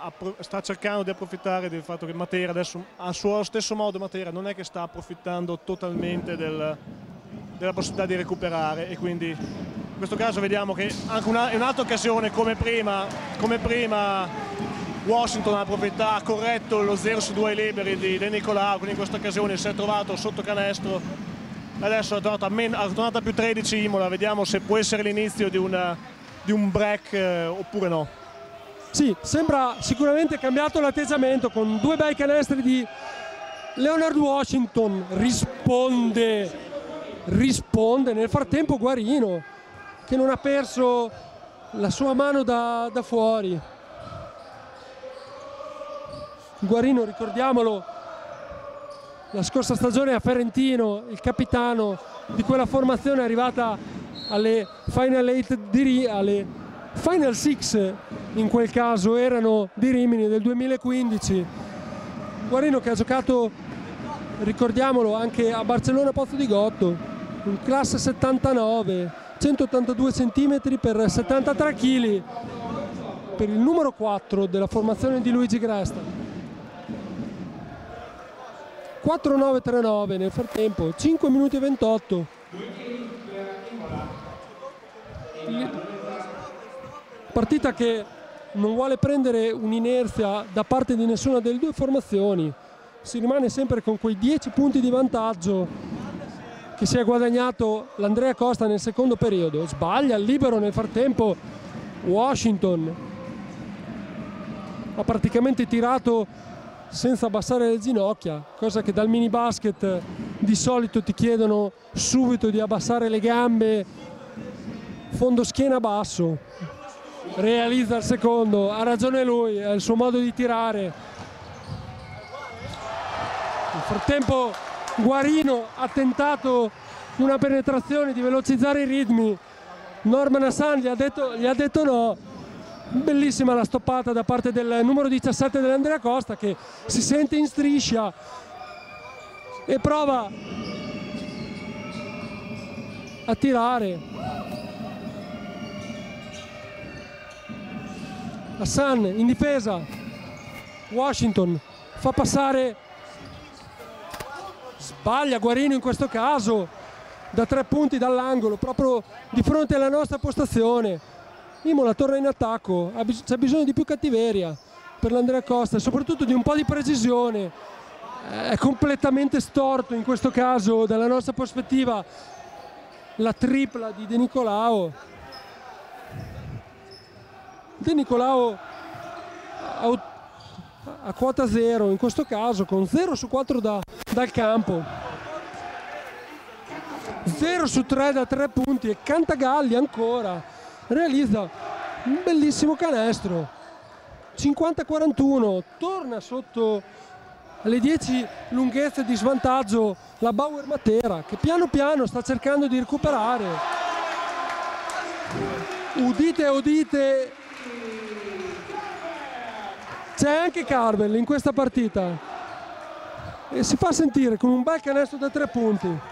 cercando di approfittare del fatto che Matera adesso, a suo stesso modo, Matera non è che sta approfittando totalmente della possibilità di recuperare, e quindi in questo caso vediamo che anche in un'altra occasione come prima Washington ha corretto lo 0 su 2 liberi di De Nicolao, quindi in questa occasione si è trovato sotto canestro. Adesso è tornata a più 13 Imola, vediamo se può essere l'inizio di un break oppure no. Sì, sembra sicuramente cambiato l'atteggiamento, con 2 bei canestri di Leonard Washington. Risponde nel frattempo Guarino, che non ha perso la sua mano da fuori. Guarino, ricordiamolo, la scorsa stagione a Ferentino, il capitano di quella formazione arrivata alle Final 8 alle Final 6 in quel caso erano di Rimini del 2015. Guarino che ha giocato, ricordiamolo, anche a Barcellona Pozzo di Gotto, in classe 79, 182 cm per 73 kg, per il numero 4 della formazione di Luigi Gresta. 4-9-3-9 nel frattempo, 5 minuti e 28. Partita che non vuole prendere un'inerzia da parte di nessuna delle due formazioni, si rimane sempre con quei 10 punti di vantaggio che si è guadagnato l'Andrea Costa nel secondo periodo. Sbaglia il libero nel frattempo Washington, ha praticamente tirato senza abbassare le ginocchia, cosa che dal mini basket di solito ti chiedono subito di abbassare le gambe, fondo schiena basso. Realizza il secondo, ha ragione lui, è il suo modo di tirare. Nel frattempo Guarino ha tentato una penetrazione, di velocizzare i ritmi. Norman Hassan gli ha detto no. Bellissima la stoppata da parte del numero 17 dell'Andrea Costa, che si sente in striscia e prova a tirare. Hassan in difesa, Washington fa passare, sbaglia Guarino in questo caso da 3 punti dall'angolo, proprio di fronte alla nostra postazione. Imola torna in attacco, c'è bisogno di più cattiveria per l'Andrea Costa e soprattutto di un po' di precisione. È completamente storto in questo caso dalla nostra prospettiva la tripla di De Nicolao. De Nicolao a quota 0 in questo caso, con 0 su 4 dal campo, 0 su 3 da 3 punti, e Cantagalli ancora realizza un bellissimo canestro. 50-41, torna sotto alle 10 lunghezze di svantaggio la Bauer Matera, che piano piano sta cercando di recuperare. Udite, udite, c'è anche Carvel in questa partita e si fa sentire con un bel canestro da 3 punti.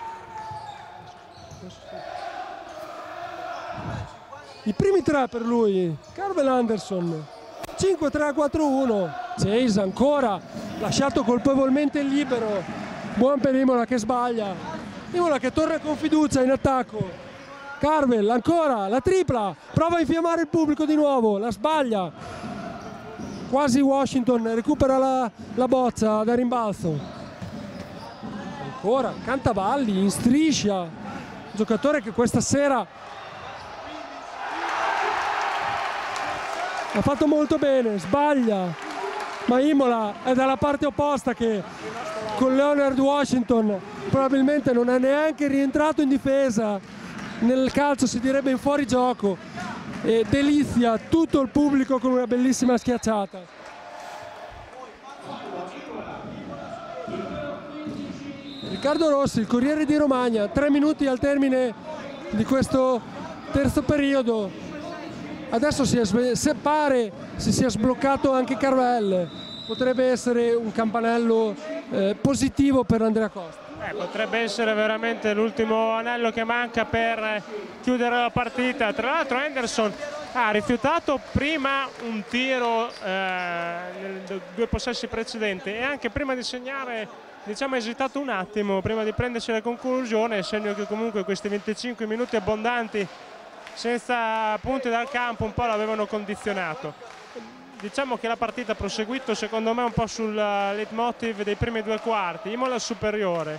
I primi 3 per lui, Carvel Anderson. 5-3-4-1. Chase ancora lasciato colpevolmente il libero. Buon per Imola che sbaglia. Imola che torna con fiducia in attacco. Carvel ancora la tripla, prova a infiammare il pubblico di nuovo, la sbaglia. Quasi Washington recupera la boccia da rimbalzo. Ancora Cantagalli in striscia, giocatore che questa sera ha fatto molto bene, sbaglia, ma Imola è dalla parte opposta, che con Leonard Washington probabilmente non è neanche rientrato in difesa. Nel calcio si direbbe in fuorigioco, e delizia tutto il pubblico con una bellissima schiacciata. Riccardo Rossi, il Corriere di Romagna, 3 minuti al termine di questo terzo periodo. Adesso pare si sia sbloccato anche Carvel, potrebbe essere un campanello positivo per Andrea Costa. Potrebbe essere veramente l'ultimo anello che manca per chiudere la partita. Tra l'altro Henderson ha rifiutato prima un tiro nei 2 possessi precedenti, e anche prima di segnare, diciamo, ha esitato un attimo prima di prendersi la conclusione, segno che comunque questi 25 minuti abbondanti senza punti dal campo un po' l'avevano condizionato. Diciamo che la partita ha proseguito secondo me un po' sul leitmotiv dei primi 2 quarti. Imola superiore,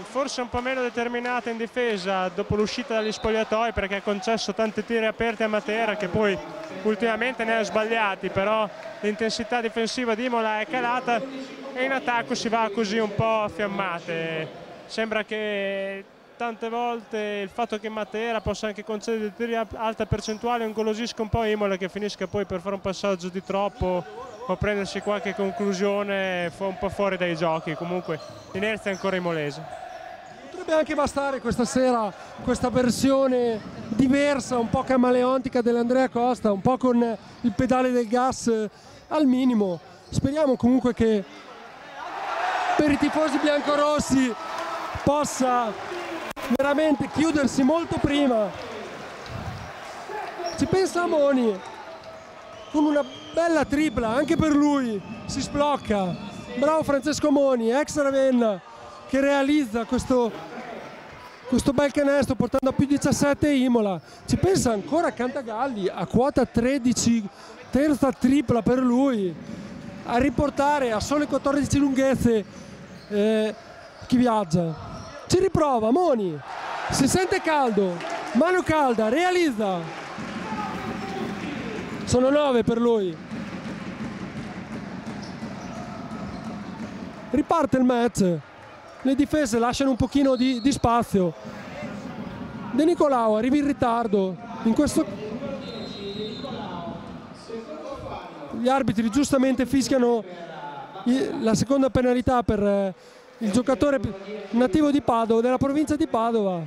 forse un po' meno determinata in difesa dopo l'uscita dagli spogliatoi, perché ha concesso tanti tiri aperti a Matera, che poi ultimamente ne ha sbagliati, però l'intensità difensiva di Imola è calata e in attacco si va così un po' a fiammate. Sembra che tante volte il fatto che Matera possa anche concedere tiri a alta percentuale ingolosisca un po' Imola, che finisca poi per fare un passaggio di troppo o prendersi qualche conclusione un po' fuori dai giochi. Comunque l'inerzia è ancora imolese. Potrebbe anche bastare questa sera questa versione diversa, un po' camaleontica dell'Andrea Costa, un po' con il pedale del gas al minimo. Speriamo comunque che per i tifosi biancorossi possa veramente chiudersi molto prima. Ci pensa Amoni con una bella tripla, anche per lui si sblocca. Bravo Francesco Amoni, ex Ravenna, che realizza questo questo bel canestro portando a più 17 Imola. Ci pensa ancora Cantagalli a quota 13, terza tripla per lui, a riportare a sole 14 lunghezze chi viaggia. Ci riprova Moni, si sente caldo, mano calda, realizza. Sono 9 per lui. Riparte il match, le difese lasciano un pochino di spazio. De Nicolao arriva in ritardo, gli arbitri giustamente fischiano la seconda penalità per il giocatore nativo di Padova, della provincia di Padova.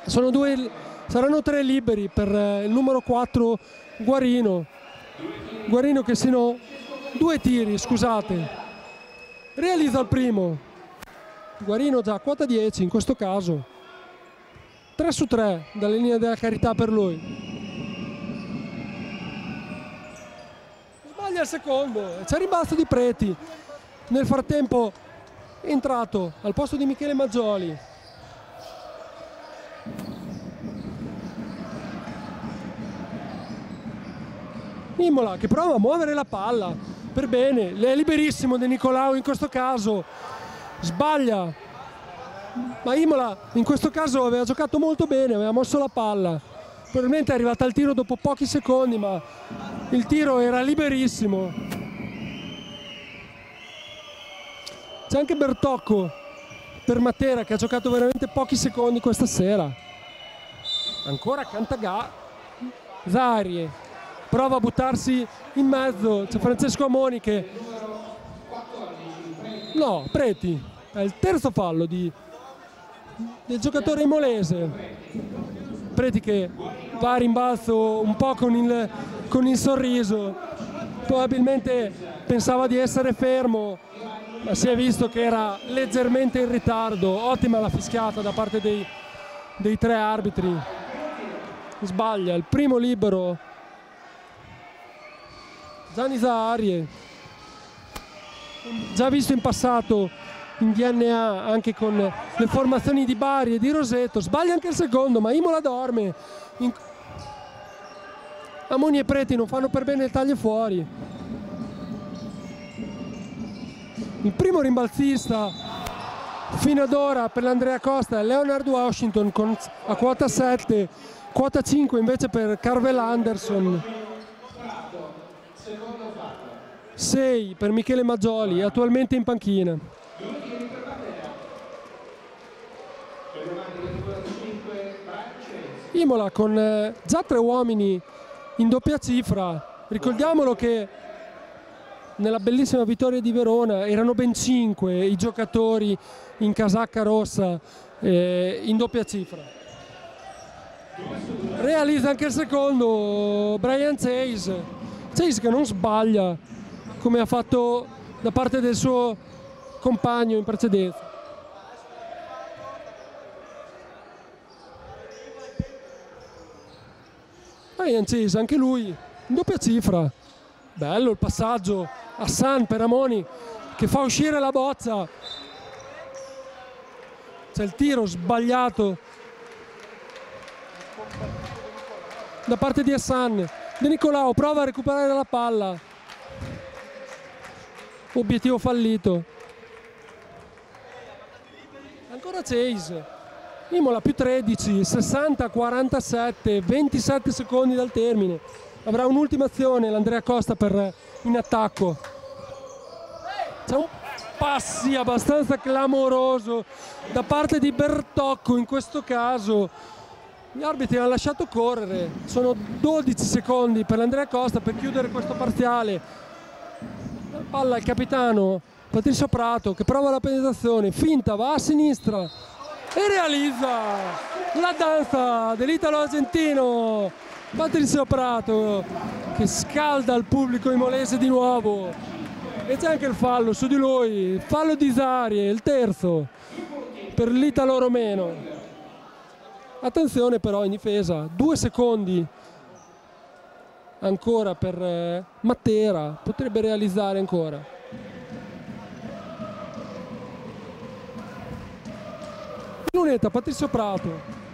Saranno 3 liberi per il numero 4 Guarino che sono 2 tiri, scusate. Realizza il primo. Guarino già a quota 10 in questo caso. 3 su 3 dalle linee della carità per lui. Sbaglia il secondo. C'è rimbalzo di Preti. Nel frattempo è entrato al posto di Michele Maggioli. Imola che prova a muovere la palla. Per bene, è liberissimo De Nicolao in questo caso, sbaglia, ma Imola in questo caso aveva giocato molto bene, aveva mosso la palla, probabilmente è arrivata al tiro dopo pochi secondi, ma il tiro era liberissimo. C'è anche Bertocco per Matera che ha giocato veramente pochi secondi questa sera. Ancora Zarie. Prova a buttarsi in mezzo, c'è Francesco Amoni che... No, Preti, è il terzo fallo del giocatore imolese. Preti che va a rimbalzo un po' con il sorriso, probabilmente pensava di essere fermo, ma si è visto che era leggermente in ritardo. Ottima la fischiata da parte dei 3 arbitri. Sbaglia, il primo libero Gianni Zaharie, già visto in passato in DNA anche con le formazioni di Bari e di Roseto. Sbaglia anche il secondo, ma Imola dorme. Amoni e Preti non fanno per bene il taglio fuori. Il primo rimbalzista fino ad ora per l'Andrea Costa è Leonard Washington a quota 7, quota 5 invece per Carvel Anderson. 6 per Michele Maggioli, attualmente in panchina. Imola con già 3 uomini in doppia cifra. Ricordiamolo che nella bellissima vittoria di Verona erano ben 5 i giocatori in casacca rossa in doppia cifra. Realizza anche il secondo Brian Chase che non sbaglia come ha fatto da parte del suo compagno in precedenza. Brian Chase, anche lui in doppia cifra. Bello il passaggio, Hassan per Amoni che fa uscire la bozza. C'è il tiro sbagliato da parte di Hassan. De Nicolao prova a recuperare la palla. Obiettivo fallito. Ancora Chase. Imola più 13, 60-47, 27 secondi dal termine. Avrà un'ultima azione l'Andrea Costa in attacco. C'è un passi abbastanza clamoroso da parte di Bertocco in questo caso. Gli arbitri hanno lasciato correre. Sono 12 secondi per l'Andrea Costa per chiudere questo parziale. La palla al capitano Patrizio Prato che prova la penetrazione, finta, va a sinistra e realizza la danza dell'italo argentino Patrizio Prato che scalda il pubblico imolese di nuovo. E c'è anche il fallo su di lui, fallo di Zarie, il terzo per l'italo romeno. Attenzione però in difesa, 2 secondi ancora per Matera, potrebbe realizzare ancora. lunetta, Patrizio Prato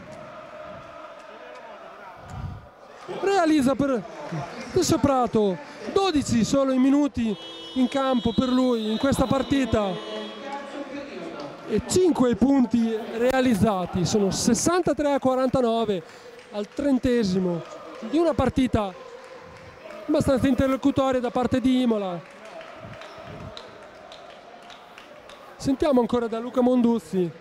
realizza per Patrizio Prato, 12 solo i minuti in campo per lui in questa partita e 5 punti realizzati, sono 63-49 al 30esimo di una partita abbastanza interlocutoria da parte di Imola. Sentiamo ancora da Luca Monduzzi,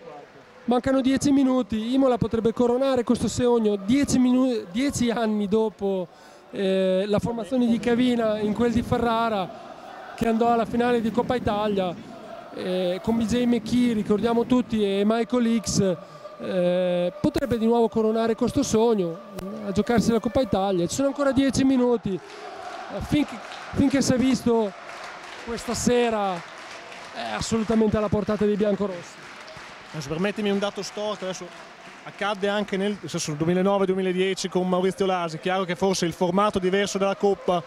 mancano 10 minuti, Imola potrebbe coronare questo sogno 10 anni dopo la formazione di Cavina in quel di Ferrara, che andò alla finale di Coppa Italia con BJ McKee, ricordiamo tutti, e Michael Hicks. Potrebbe di nuovo coronare questo sogno, a giocarsi la Coppa Italia. Ci sono ancora 10 minuti, finché si è visto questa sera è assolutamente alla portata dei biancorossi. Adesso permettimi un dato storico, adesso accadde anche nel 2009-2010 con Maurizio Lasi. Chiaro che forse il formato diverso della Coppa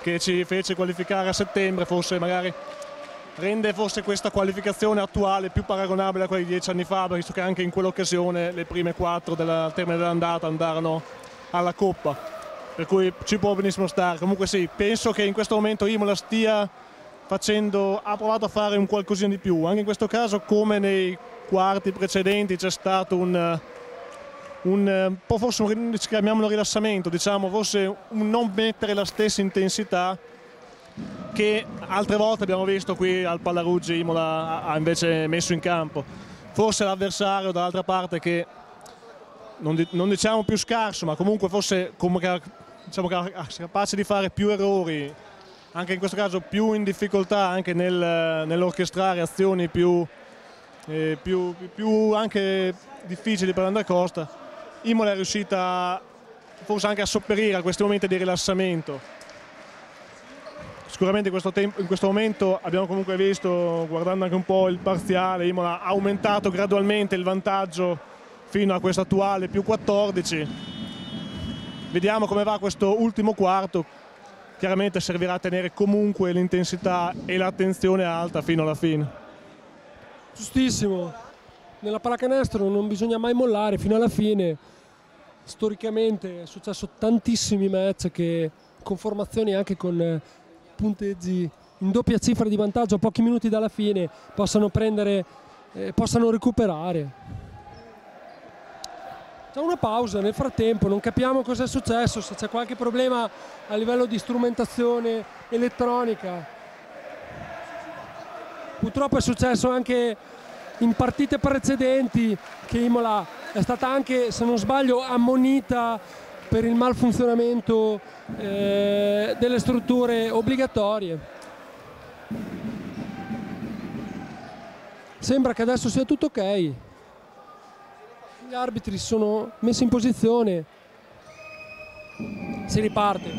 che ci fece qualificare a settembre forse magari rende forse questa qualificazione attuale più paragonabile a quella di 10 anni fa, visto che anche in quell'occasione le prime 4 al termine dell'andata andarono alla Coppa, per cui ci può benissimo stare. Comunque sì, penso che in questo momento Imola stia ha provato a fare un qualcosina di più, anche in questo caso come nei quarti precedenti c'è stato un po' forse chiamiamolo rilassamento, diciamo, forse un non mettere la stessa intensità che altre volte abbiamo visto qui al Pallaruggi. Imola ha invece messo in campo. Forse l'avversario dall'altra parte che non diciamo più scarso, ma comunque forse diciamo capace di fare più errori, anche in questo caso più in difficoltà anche nell'orchestrare azioni più anche difficili per Andrea Costa. Imola è riuscita forse anche a sopperire a questi momenti di rilassamento. Sicuramente in questo momento abbiamo comunque visto, guardando anche un po' il parziale, Imola ha aumentato gradualmente il vantaggio fino a questo attuale più 14. Vediamo come va questo ultimo quarto. Chiaramente servirà a tenere comunque l'intensità e l'attenzione alta fino alla fine. Giustissimo, nella pallacanestro non bisogna mai mollare fino alla fine. Storicamente è successo tantissimi match che con formazioni anche con punteggi in doppia cifra di vantaggio a pochi minuti dalla fine possano recuperare. C'è una pausa nel frattempo, non capiamo cosa è successo, se c'è qualche problema a livello di strumentazione elettronica. Purtroppo è successo anche in partite precedenti che Imola è stata anche, se non sbaglio, ammonita per il malfunzionamento delle strutture obbligatorie. Sembra che adesso sia tutto ok. Gli arbitri sono messi in posizione, si riparte.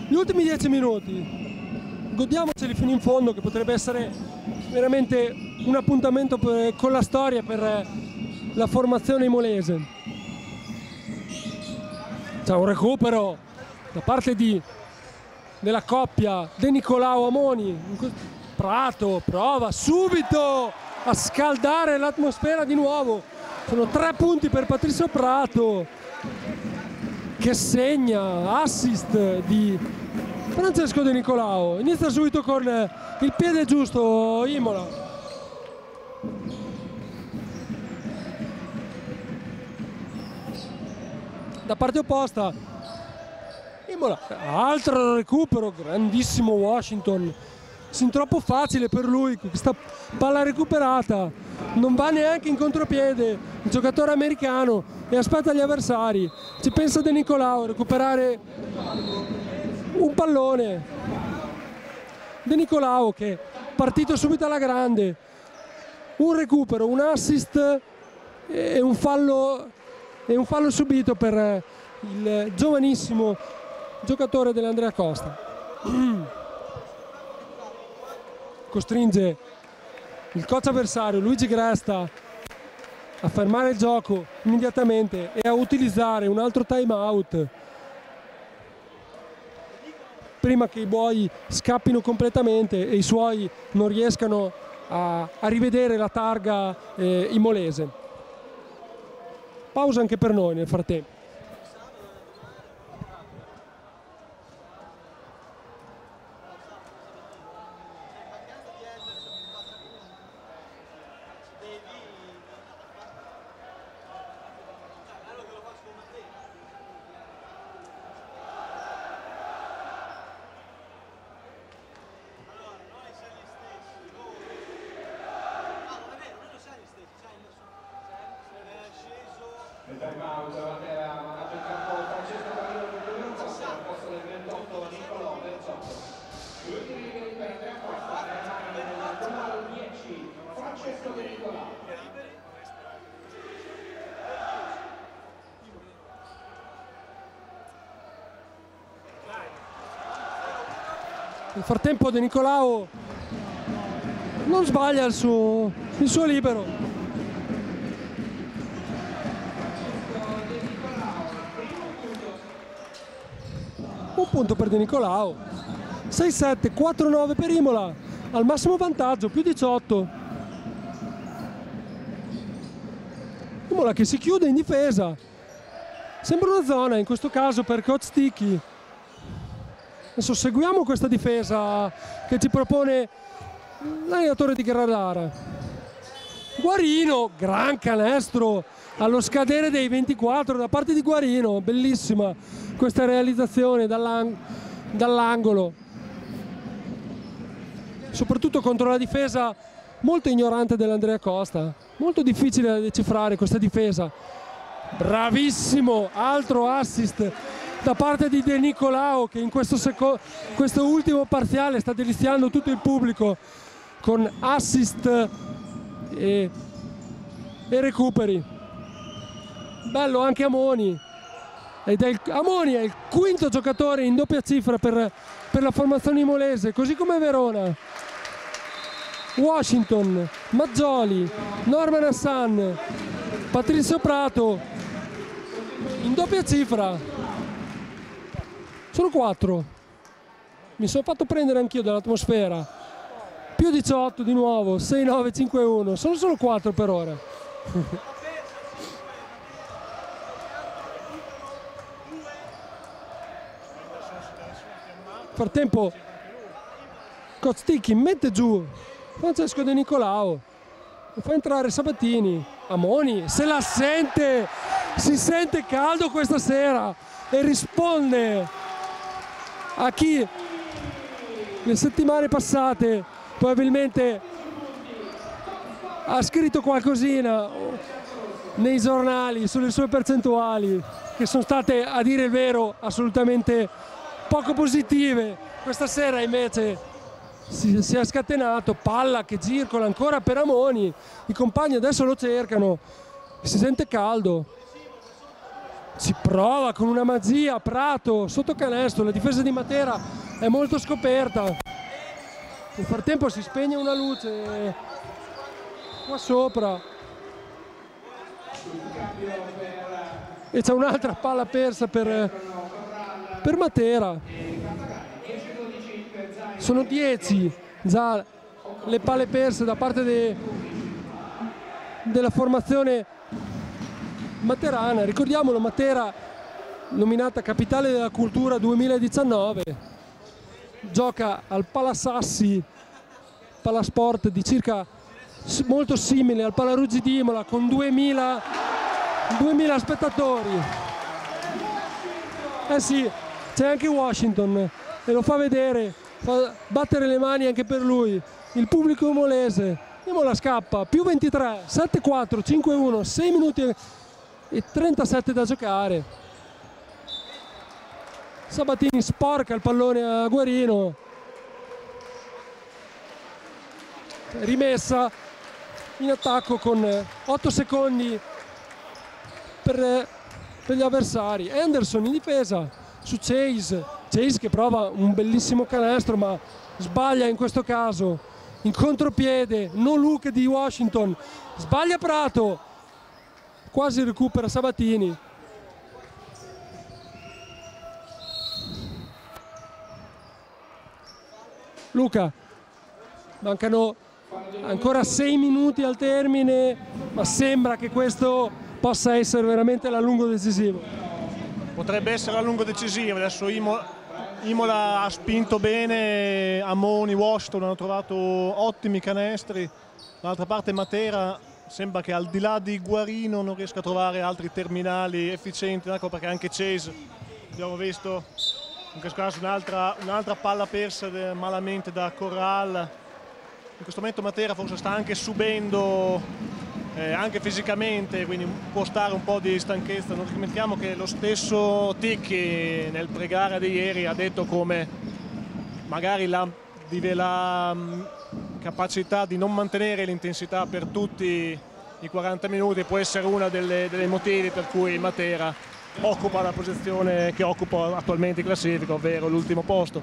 Gli ultimi 10 minuti, godiamoceli fino in fondo, che potrebbe essere veramente un appuntamento con la storia per la formazione imolese. C'è un recupero da parte della coppia De Nicolao Amoni. Prato prova subito a scaldare l'atmosfera di nuovo. Sono 3 punti per Patrizio Prato, che segna assist di Francesco De Nicolao. Inizia subito con il piede giusto Imola. Da parte opposta Imola, altro recupero, grandissimo Washington, sin troppo facile per lui questa palla recuperata, non va neanche in contropiede il giocatore americano e aspetta gli avversari. Ci pensa De Nicolao a recuperare un pallone. De Nicolao che è partito subito alla grande, un recupero, un assist e un fallo subito per il giovanissimo giocatore dell'Andrea Costa. Costringe il coach avversario Luigi Gresta a fermare il gioco immediatamente e a utilizzare un altro time out prima che i buoi scappino completamente e i suoi non riescano a rivedere la targa imolese. pausa anche per noi nel frattempo. Nel frattempo De Nicolao non sbaglia il suo libero. Un punto per De Nicolao. 6-7, 4-9 per Imola, al massimo vantaggio, più 18. Imola che si chiude in difesa. Sembra una zona in questo caso per Coach Sticky. Adesso seguiamo questa difesa che ci propone l'allenatore di Gradara. Guarino, gran canestro allo scadere dei 24 da parte di Guarino, bellissima questa realizzazione dall'angolo, soprattutto contro la difesa molto ignorante dell'Andrea Costa, molto difficile da decifrare questa difesa. Bravissimo, altro assist da parte di De Nicolao che in questo ultimo parziale sta deliziando tutto il pubblico con assist e recuperi. Bello anche Amoni, Amoni è il quinto giocatore in doppia cifra per la formazione imolese, così come Verona. Washington, Maggioli, Norman Hassan, Patrizio Prato in doppia cifra. Sono 4. Mi sono fatto prendere anch'io dall'atmosfera. Più 18 di nuovo, 6-9, 5-1. Sono solo 4 per ora. Nel frattempo Costichi mette giù Francesco De Nicolao, fa entrare Sabatini. Amoni se la sente, si sente caldo questa sera e risponde a chi le settimane passate probabilmente ha scritto qualcosina nei giornali sulle sue percentuali, che sono state, a dire il vero, assolutamente poco positive. Questa sera invece si è scatenato, palla che circola ancora per Amoni, i compagni adesso lo cercano, si sente caldo. Si prova con una magia Prato sotto canestro, la difesa di Matera è molto scoperta. Nel frattempo si spegne una luce qua sopra e c'è un'altra palla persa per Matera. Sono 10 già le palle perse da parte della formazione materana. Ricordiamolo, Matera nominata Capitale della Cultura 2019, gioca al Palasassi Palasport di circa molto simile al Palaruggi di Imola con 2000 spettatori. Eh sì, c'è anche Washington e lo fa vedere, fa battere le mani anche per lui il pubblico imolese. Imola scappa, più 23, 7-4, 5-1, 6 minuti e 37 da giocare. Sabatini sporca il pallone a Guarino, rimessa in attacco con 8 secondi per gli avversari. Anderson in difesa su Chase che prova un bellissimo canestro ma sbaglia in questo caso in contropiede. No look di Washington, sbaglia Prato, quasi recupera Sabatini. Luca, mancano ancora 6 minuti al termine, ma sembra che questo possa essere veramente l'allungo decisivo. Potrebbe essere a lungo decisivo. Adesso Imola ha spinto bene, Amoni, Washington hanno trovato ottimi canestri. Dall'altra parte Matera sembra che al di là di Guarino non riesca a trovare altri terminali efficienti, ecco perché anche Chase, abbiamo visto in questo caso un'altra palla persa malamente da Corral. In questo momento Matera forse sta anche subendo anche fisicamente, quindi può stare un po' di stanchezza. Non dimentichiamo che lo stesso Ticchi nel pre-gara di ieri ha detto come magari la capacità di non mantenere l'intensità per tutti i 40 minuti può essere una dei motivi per cui Matera occupa la posizione che occupa attualmente in classifica, ovvero l'ultimo posto.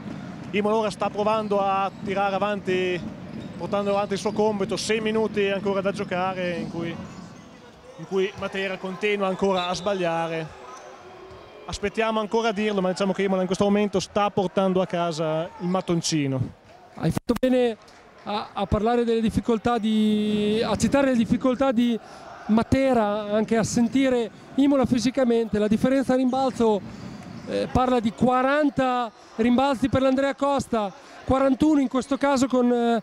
Imola ora sta provando a tirare avanti, portando avanti il suo compito, 6 minuti ancora da giocare in cui Matera continua ancora a sbagliare. Aspettiamo ancora a dirlo, ma diciamo che Imola in questo momento sta portando a casa il mattoncino. Hai fatto bene a parlare delle difficoltà a citare le difficoltà di Matera, anche a sentire Imola fisicamente. La differenza rimbalzo parla di 40 rimbalzi per l'Andrea Costa, 41 in questo caso con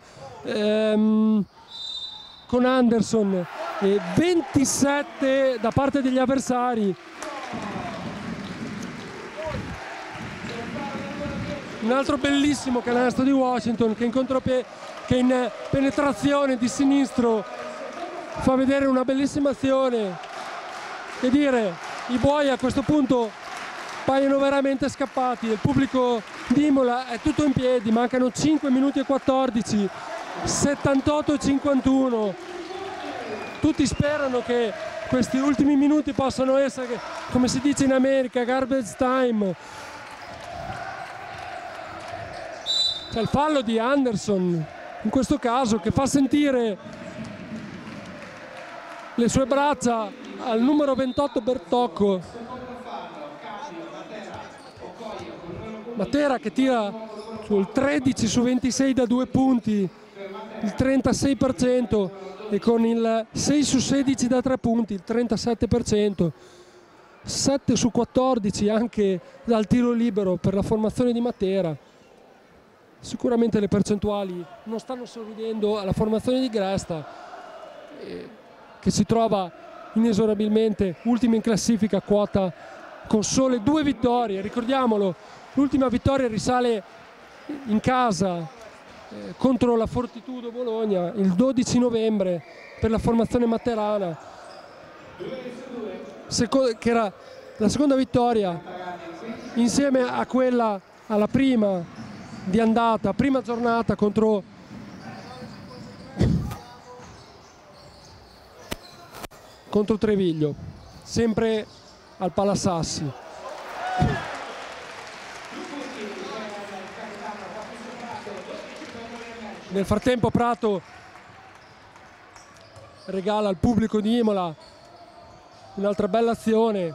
Anderson, e 27 da parte degli avversari. Un altro bellissimo canestro di Washington che in penetrazione di sinistro fa vedere una bellissima azione. Che dire, i buoi a questo punto paiono veramente scappati. Il pubblico di Imola è tutto in piedi, mancano 5 minuti e 14, 78-51. Tutti sperano che questi ultimi minuti possano essere, come si dice in America, garbage time. C'è il fallo di Anderson in questo caso, che fa sentire le sue braccia al numero 28 Bertocco. Matera che tira sul 13 su 26 da 2 punti, il 36%, e con il 6 su 16 da 3 punti, il 37%. 7 su 14 anche dal tiro libero per la formazione di Matera. Sicuramente le percentuali non stanno sorridendo alla formazione di Gresta, che si trova inesorabilmente ultima in classifica, quota con sole 2 vittorie. Ricordiamolo, l'ultima vittoria risale in casa contro la Fortitudo Bologna il 12 novembre per la formazione materana, che era la seconda vittoria insieme a quella alla prima di andata, prima giornata contro Treviglio, sempre al Palasassi. Nel frattempo Prato regala al pubblico di Imola un'altra bella azione,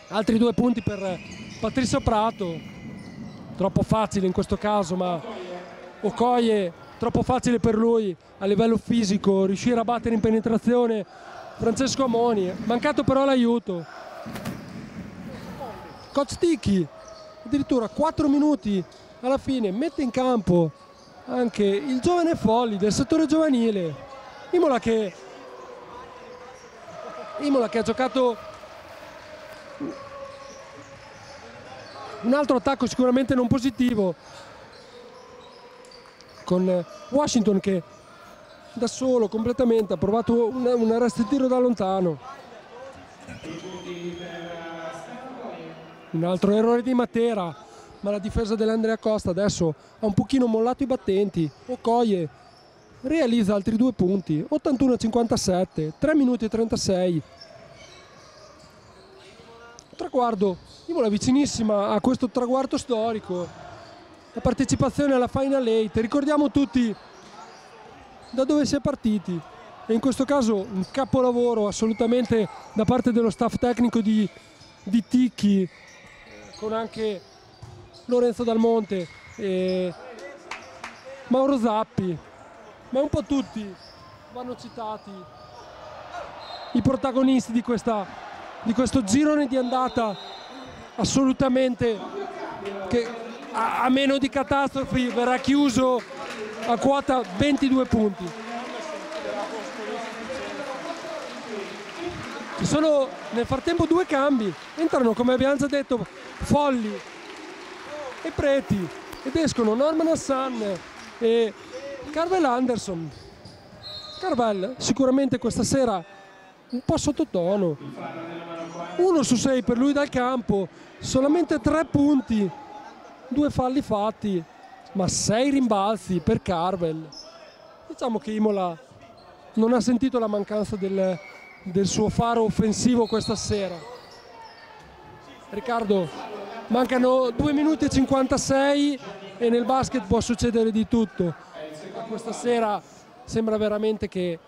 altri 2 punti per Patrizio Prato. Troppo facile in questo caso, ma Okoye, troppo facile per lui a livello fisico riuscire a battere in penetrazione Francesco Amoni. Mancato però l'aiuto. Coach Ticchi addirittura 4 minuti alla fine mette in campo anche il giovane Folli del settore giovanile. Imola che ha giocato un altro attacco sicuramente non positivo, con Washington che da solo completamente ha provato un arresto di tiro da lontano. Un altro errore di Matera, ma la difesa dell'Andrea Costa adesso ha un pochino mollato i battenti. Okoye realizza altri 2 punti, 81-57, 3 minuti e 36. Traguardo, Imola vicinissima a questo traguardo storico, la partecipazione alla Final 8. Ricordiamo tutti da dove si è partiti, e in questo caso un capolavoro assolutamente da parte dello staff tecnico di Ticchi, con anche Lorenzo Dal Monte e Mauro Zappi, ma un po' tutti vanno citati. i protagonisti di questo girone di andata assolutamente che a meno di catastrofi verrà chiuso a quota 22 punti. Ci sono nel frattempo 2 cambi, entrano, come abbiamo già detto, Folli e Preti, ed escono Norman Hassan e Carvel Anderson. Carvel sicuramente questa sera un po' sottotono, 1 su 6 per lui dal campo, solamente 3 punti, 2 falli fatti, ma 6 rimbalzi per Carvel. Diciamo che Imola non ha sentito la mancanza del suo faro offensivo questa sera. Riccardo, mancano 2 minuti e 56 e nel basket può succedere di tutto. Questa sera sembra veramente che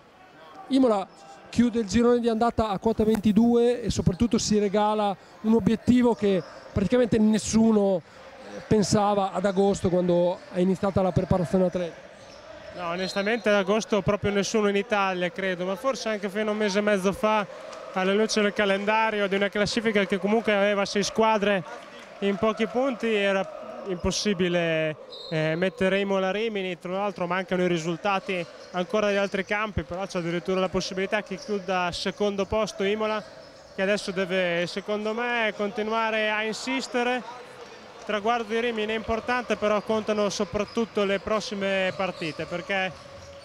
Imola chiude il girone di andata a quota 22 e soprattutto si regala un obiettivo che praticamente nessuno pensava ad agosto, quando è iniziata la preparazione atletica. No, onestamente ad agosto proprio nessuno in Italia, credo, ma forse anche fino a un mese e mezzo fa, alla luce del calendario di una classifica che comunque aveva 6 squadre in pochi punti, era impossibile mettere Imola a Rimini. Tra l'altro mancano i risultati ancora degli altri campi, però c'è addirittura la possibilità che chiuda al secondo posto Imola, che adesso deve, secondo me, continuare a insistere. Il traguardo di Rimini è importante, però contano soprattutto le prossime partite, perché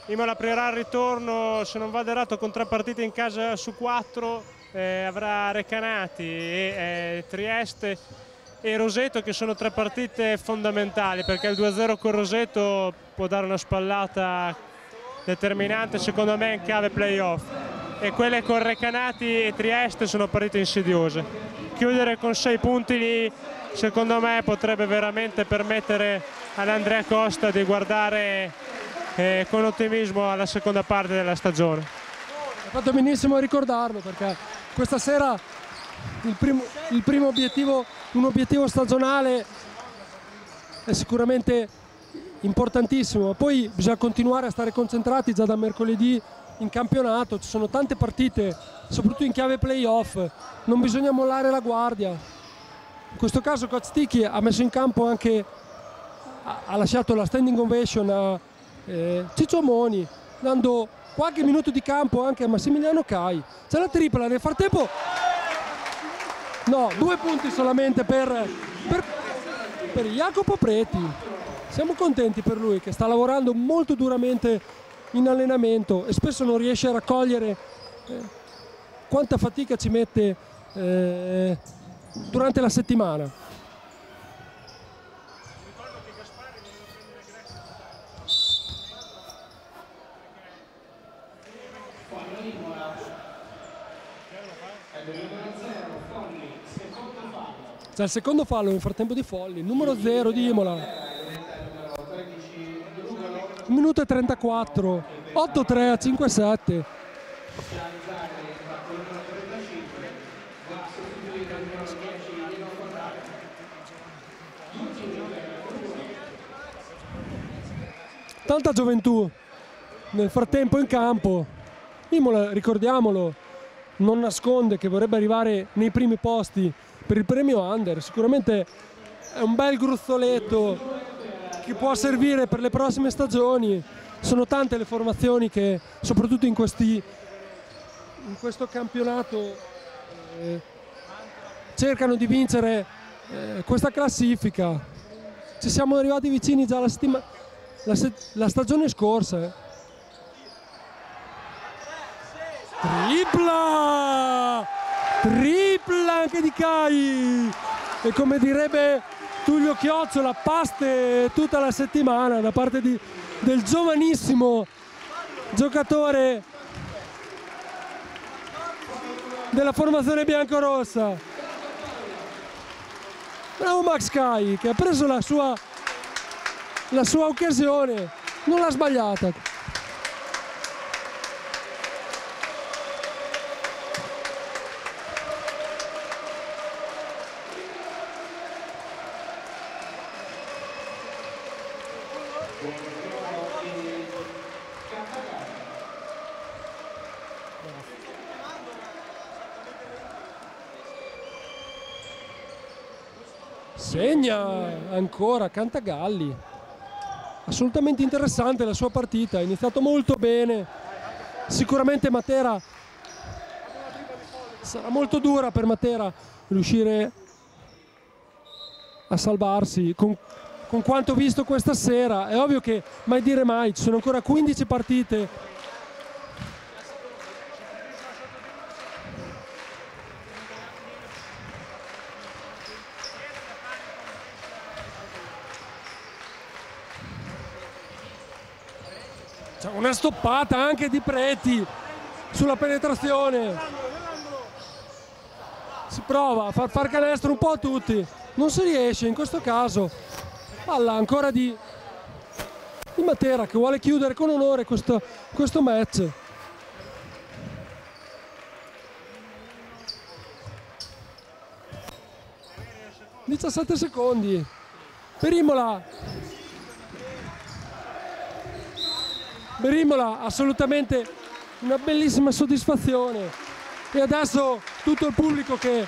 Imola aprirà il ritorno, se non vado errato, con 3 partite in casa su 4, avrà Recanati e Trieste e Roseto, che sono 3 partite fondamentali, perché il 2-0 con Roseto può dare una spallata determinante secondo me in chiave playoff, e quelle con Recanati e Trieste sono partite insidiose. Chiudere con 6 punti lì secondo me potrebbe veramente permettere ad Andrea Costa di guardare con ottimismo alla seconda parte della stagione. Ha fatto benissimo a ricordarlo, perché questa sera il primo obiettivo, un obiettivo stagionale, è sicuramente importantissimo, poi bisogna continuare a stare concentrati già da mercoledì in campionato. Ci sono tante partite, soprattutto in chiave playoff, non bisogna mollare la guardia. In questo caso Coach Ticchi ha messo in campo anche, ha lasciato la standing ovation a Ciccio Moni, dando qualche minuto di campo anche a Massimiliano Cai. C'è la tripla nel frattempo, no, 2 punti solamente per Jacopo Preti. Siamo contenti per lui, che sta lavorando molto duramente in allenamento e spesso non riesce a raccogliere quanta fatica ci mette durante la settimana. C'è il secondo fallo nel frattempo di Folli, numero 0 di Imola. 1 minuto e 34, 8-3 a 5-7. Tanta gioventù nel frattempo in campo. Imola, ricordiamolo, non nasconde che vorrebbe arrivare nei primi posti per il premio Under. Sicuramente è un bel gruzzoletto che può servire per le prossime stagioni. Sono tante le formazioni che, soprattutto in questo campionato, cercano di vincere questa classifica. Ci siamo arrivati vicini già la stagione scorsa. Tripla anche di Cai, e come direbbe Tullio Chiocciola, paste tutta la settimana da parte del giovanissimo giocatore della formazione biancorossa. Bravo Max Cai, che ha preso la sua occasione, non l'ha sbagliata. segna ancora Cantagalli. Assolutamente interessante la sua partita, ha iniziato molto bene. Sicuramente Matera, sarà molto dura per Matera riuscire a salvarsi con quanto visto questa sera. È ovvio che mai dire mai, ci sono ancora 15 partite. C'è una stoppata anche di Preti sulla penetrazione. Si prova a far canestro un po' a tutti, non si riesce in questo caso. Palla ancora di Matera che vuole chiudere con onore questo match. (17 secondi) per Imola. Assolutamente una bellissima soddisfazione, e adesso tutto il pubblico che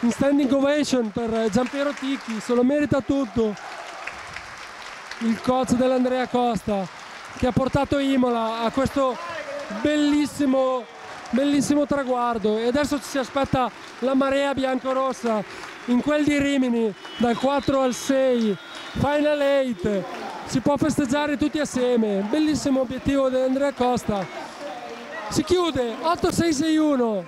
in standing ovation per Giampiero Ticchi, se lo merita tutto. Il coach dell'Andrea Costa che ha portato Imola a questo bellissimo traguardo, e adesso ci si aspetta la marea biancorossa in quel di Rimini dal 4 al 6, Final 8. Si può festeggiare tutti assieme, bellissimo obiettivo dell'Andrea Costa. Si chiude 8-6-6-1.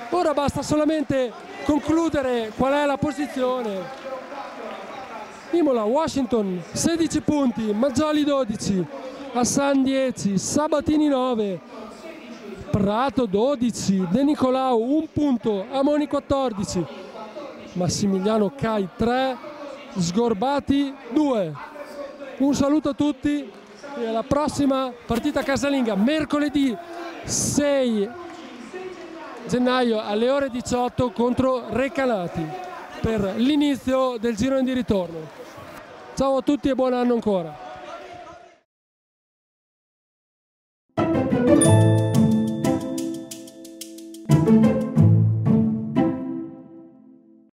Ora basta solamente concludere qual è la posizione. Imola, Washington 16 punti, Maggioli 12, Hassan 10, Sabatini 9, Prato 12, De Nicolau 1 punto, Amoni 14, Massimiliano Cai 3, Sgorbati 2. Un saluto a tutti e alla prossima partita casalinga mercoledì 6 gennaio alle ore 18 contro Recanati per l'inizio del girone di ritorno. Ciao a tutti e buon anno ancora.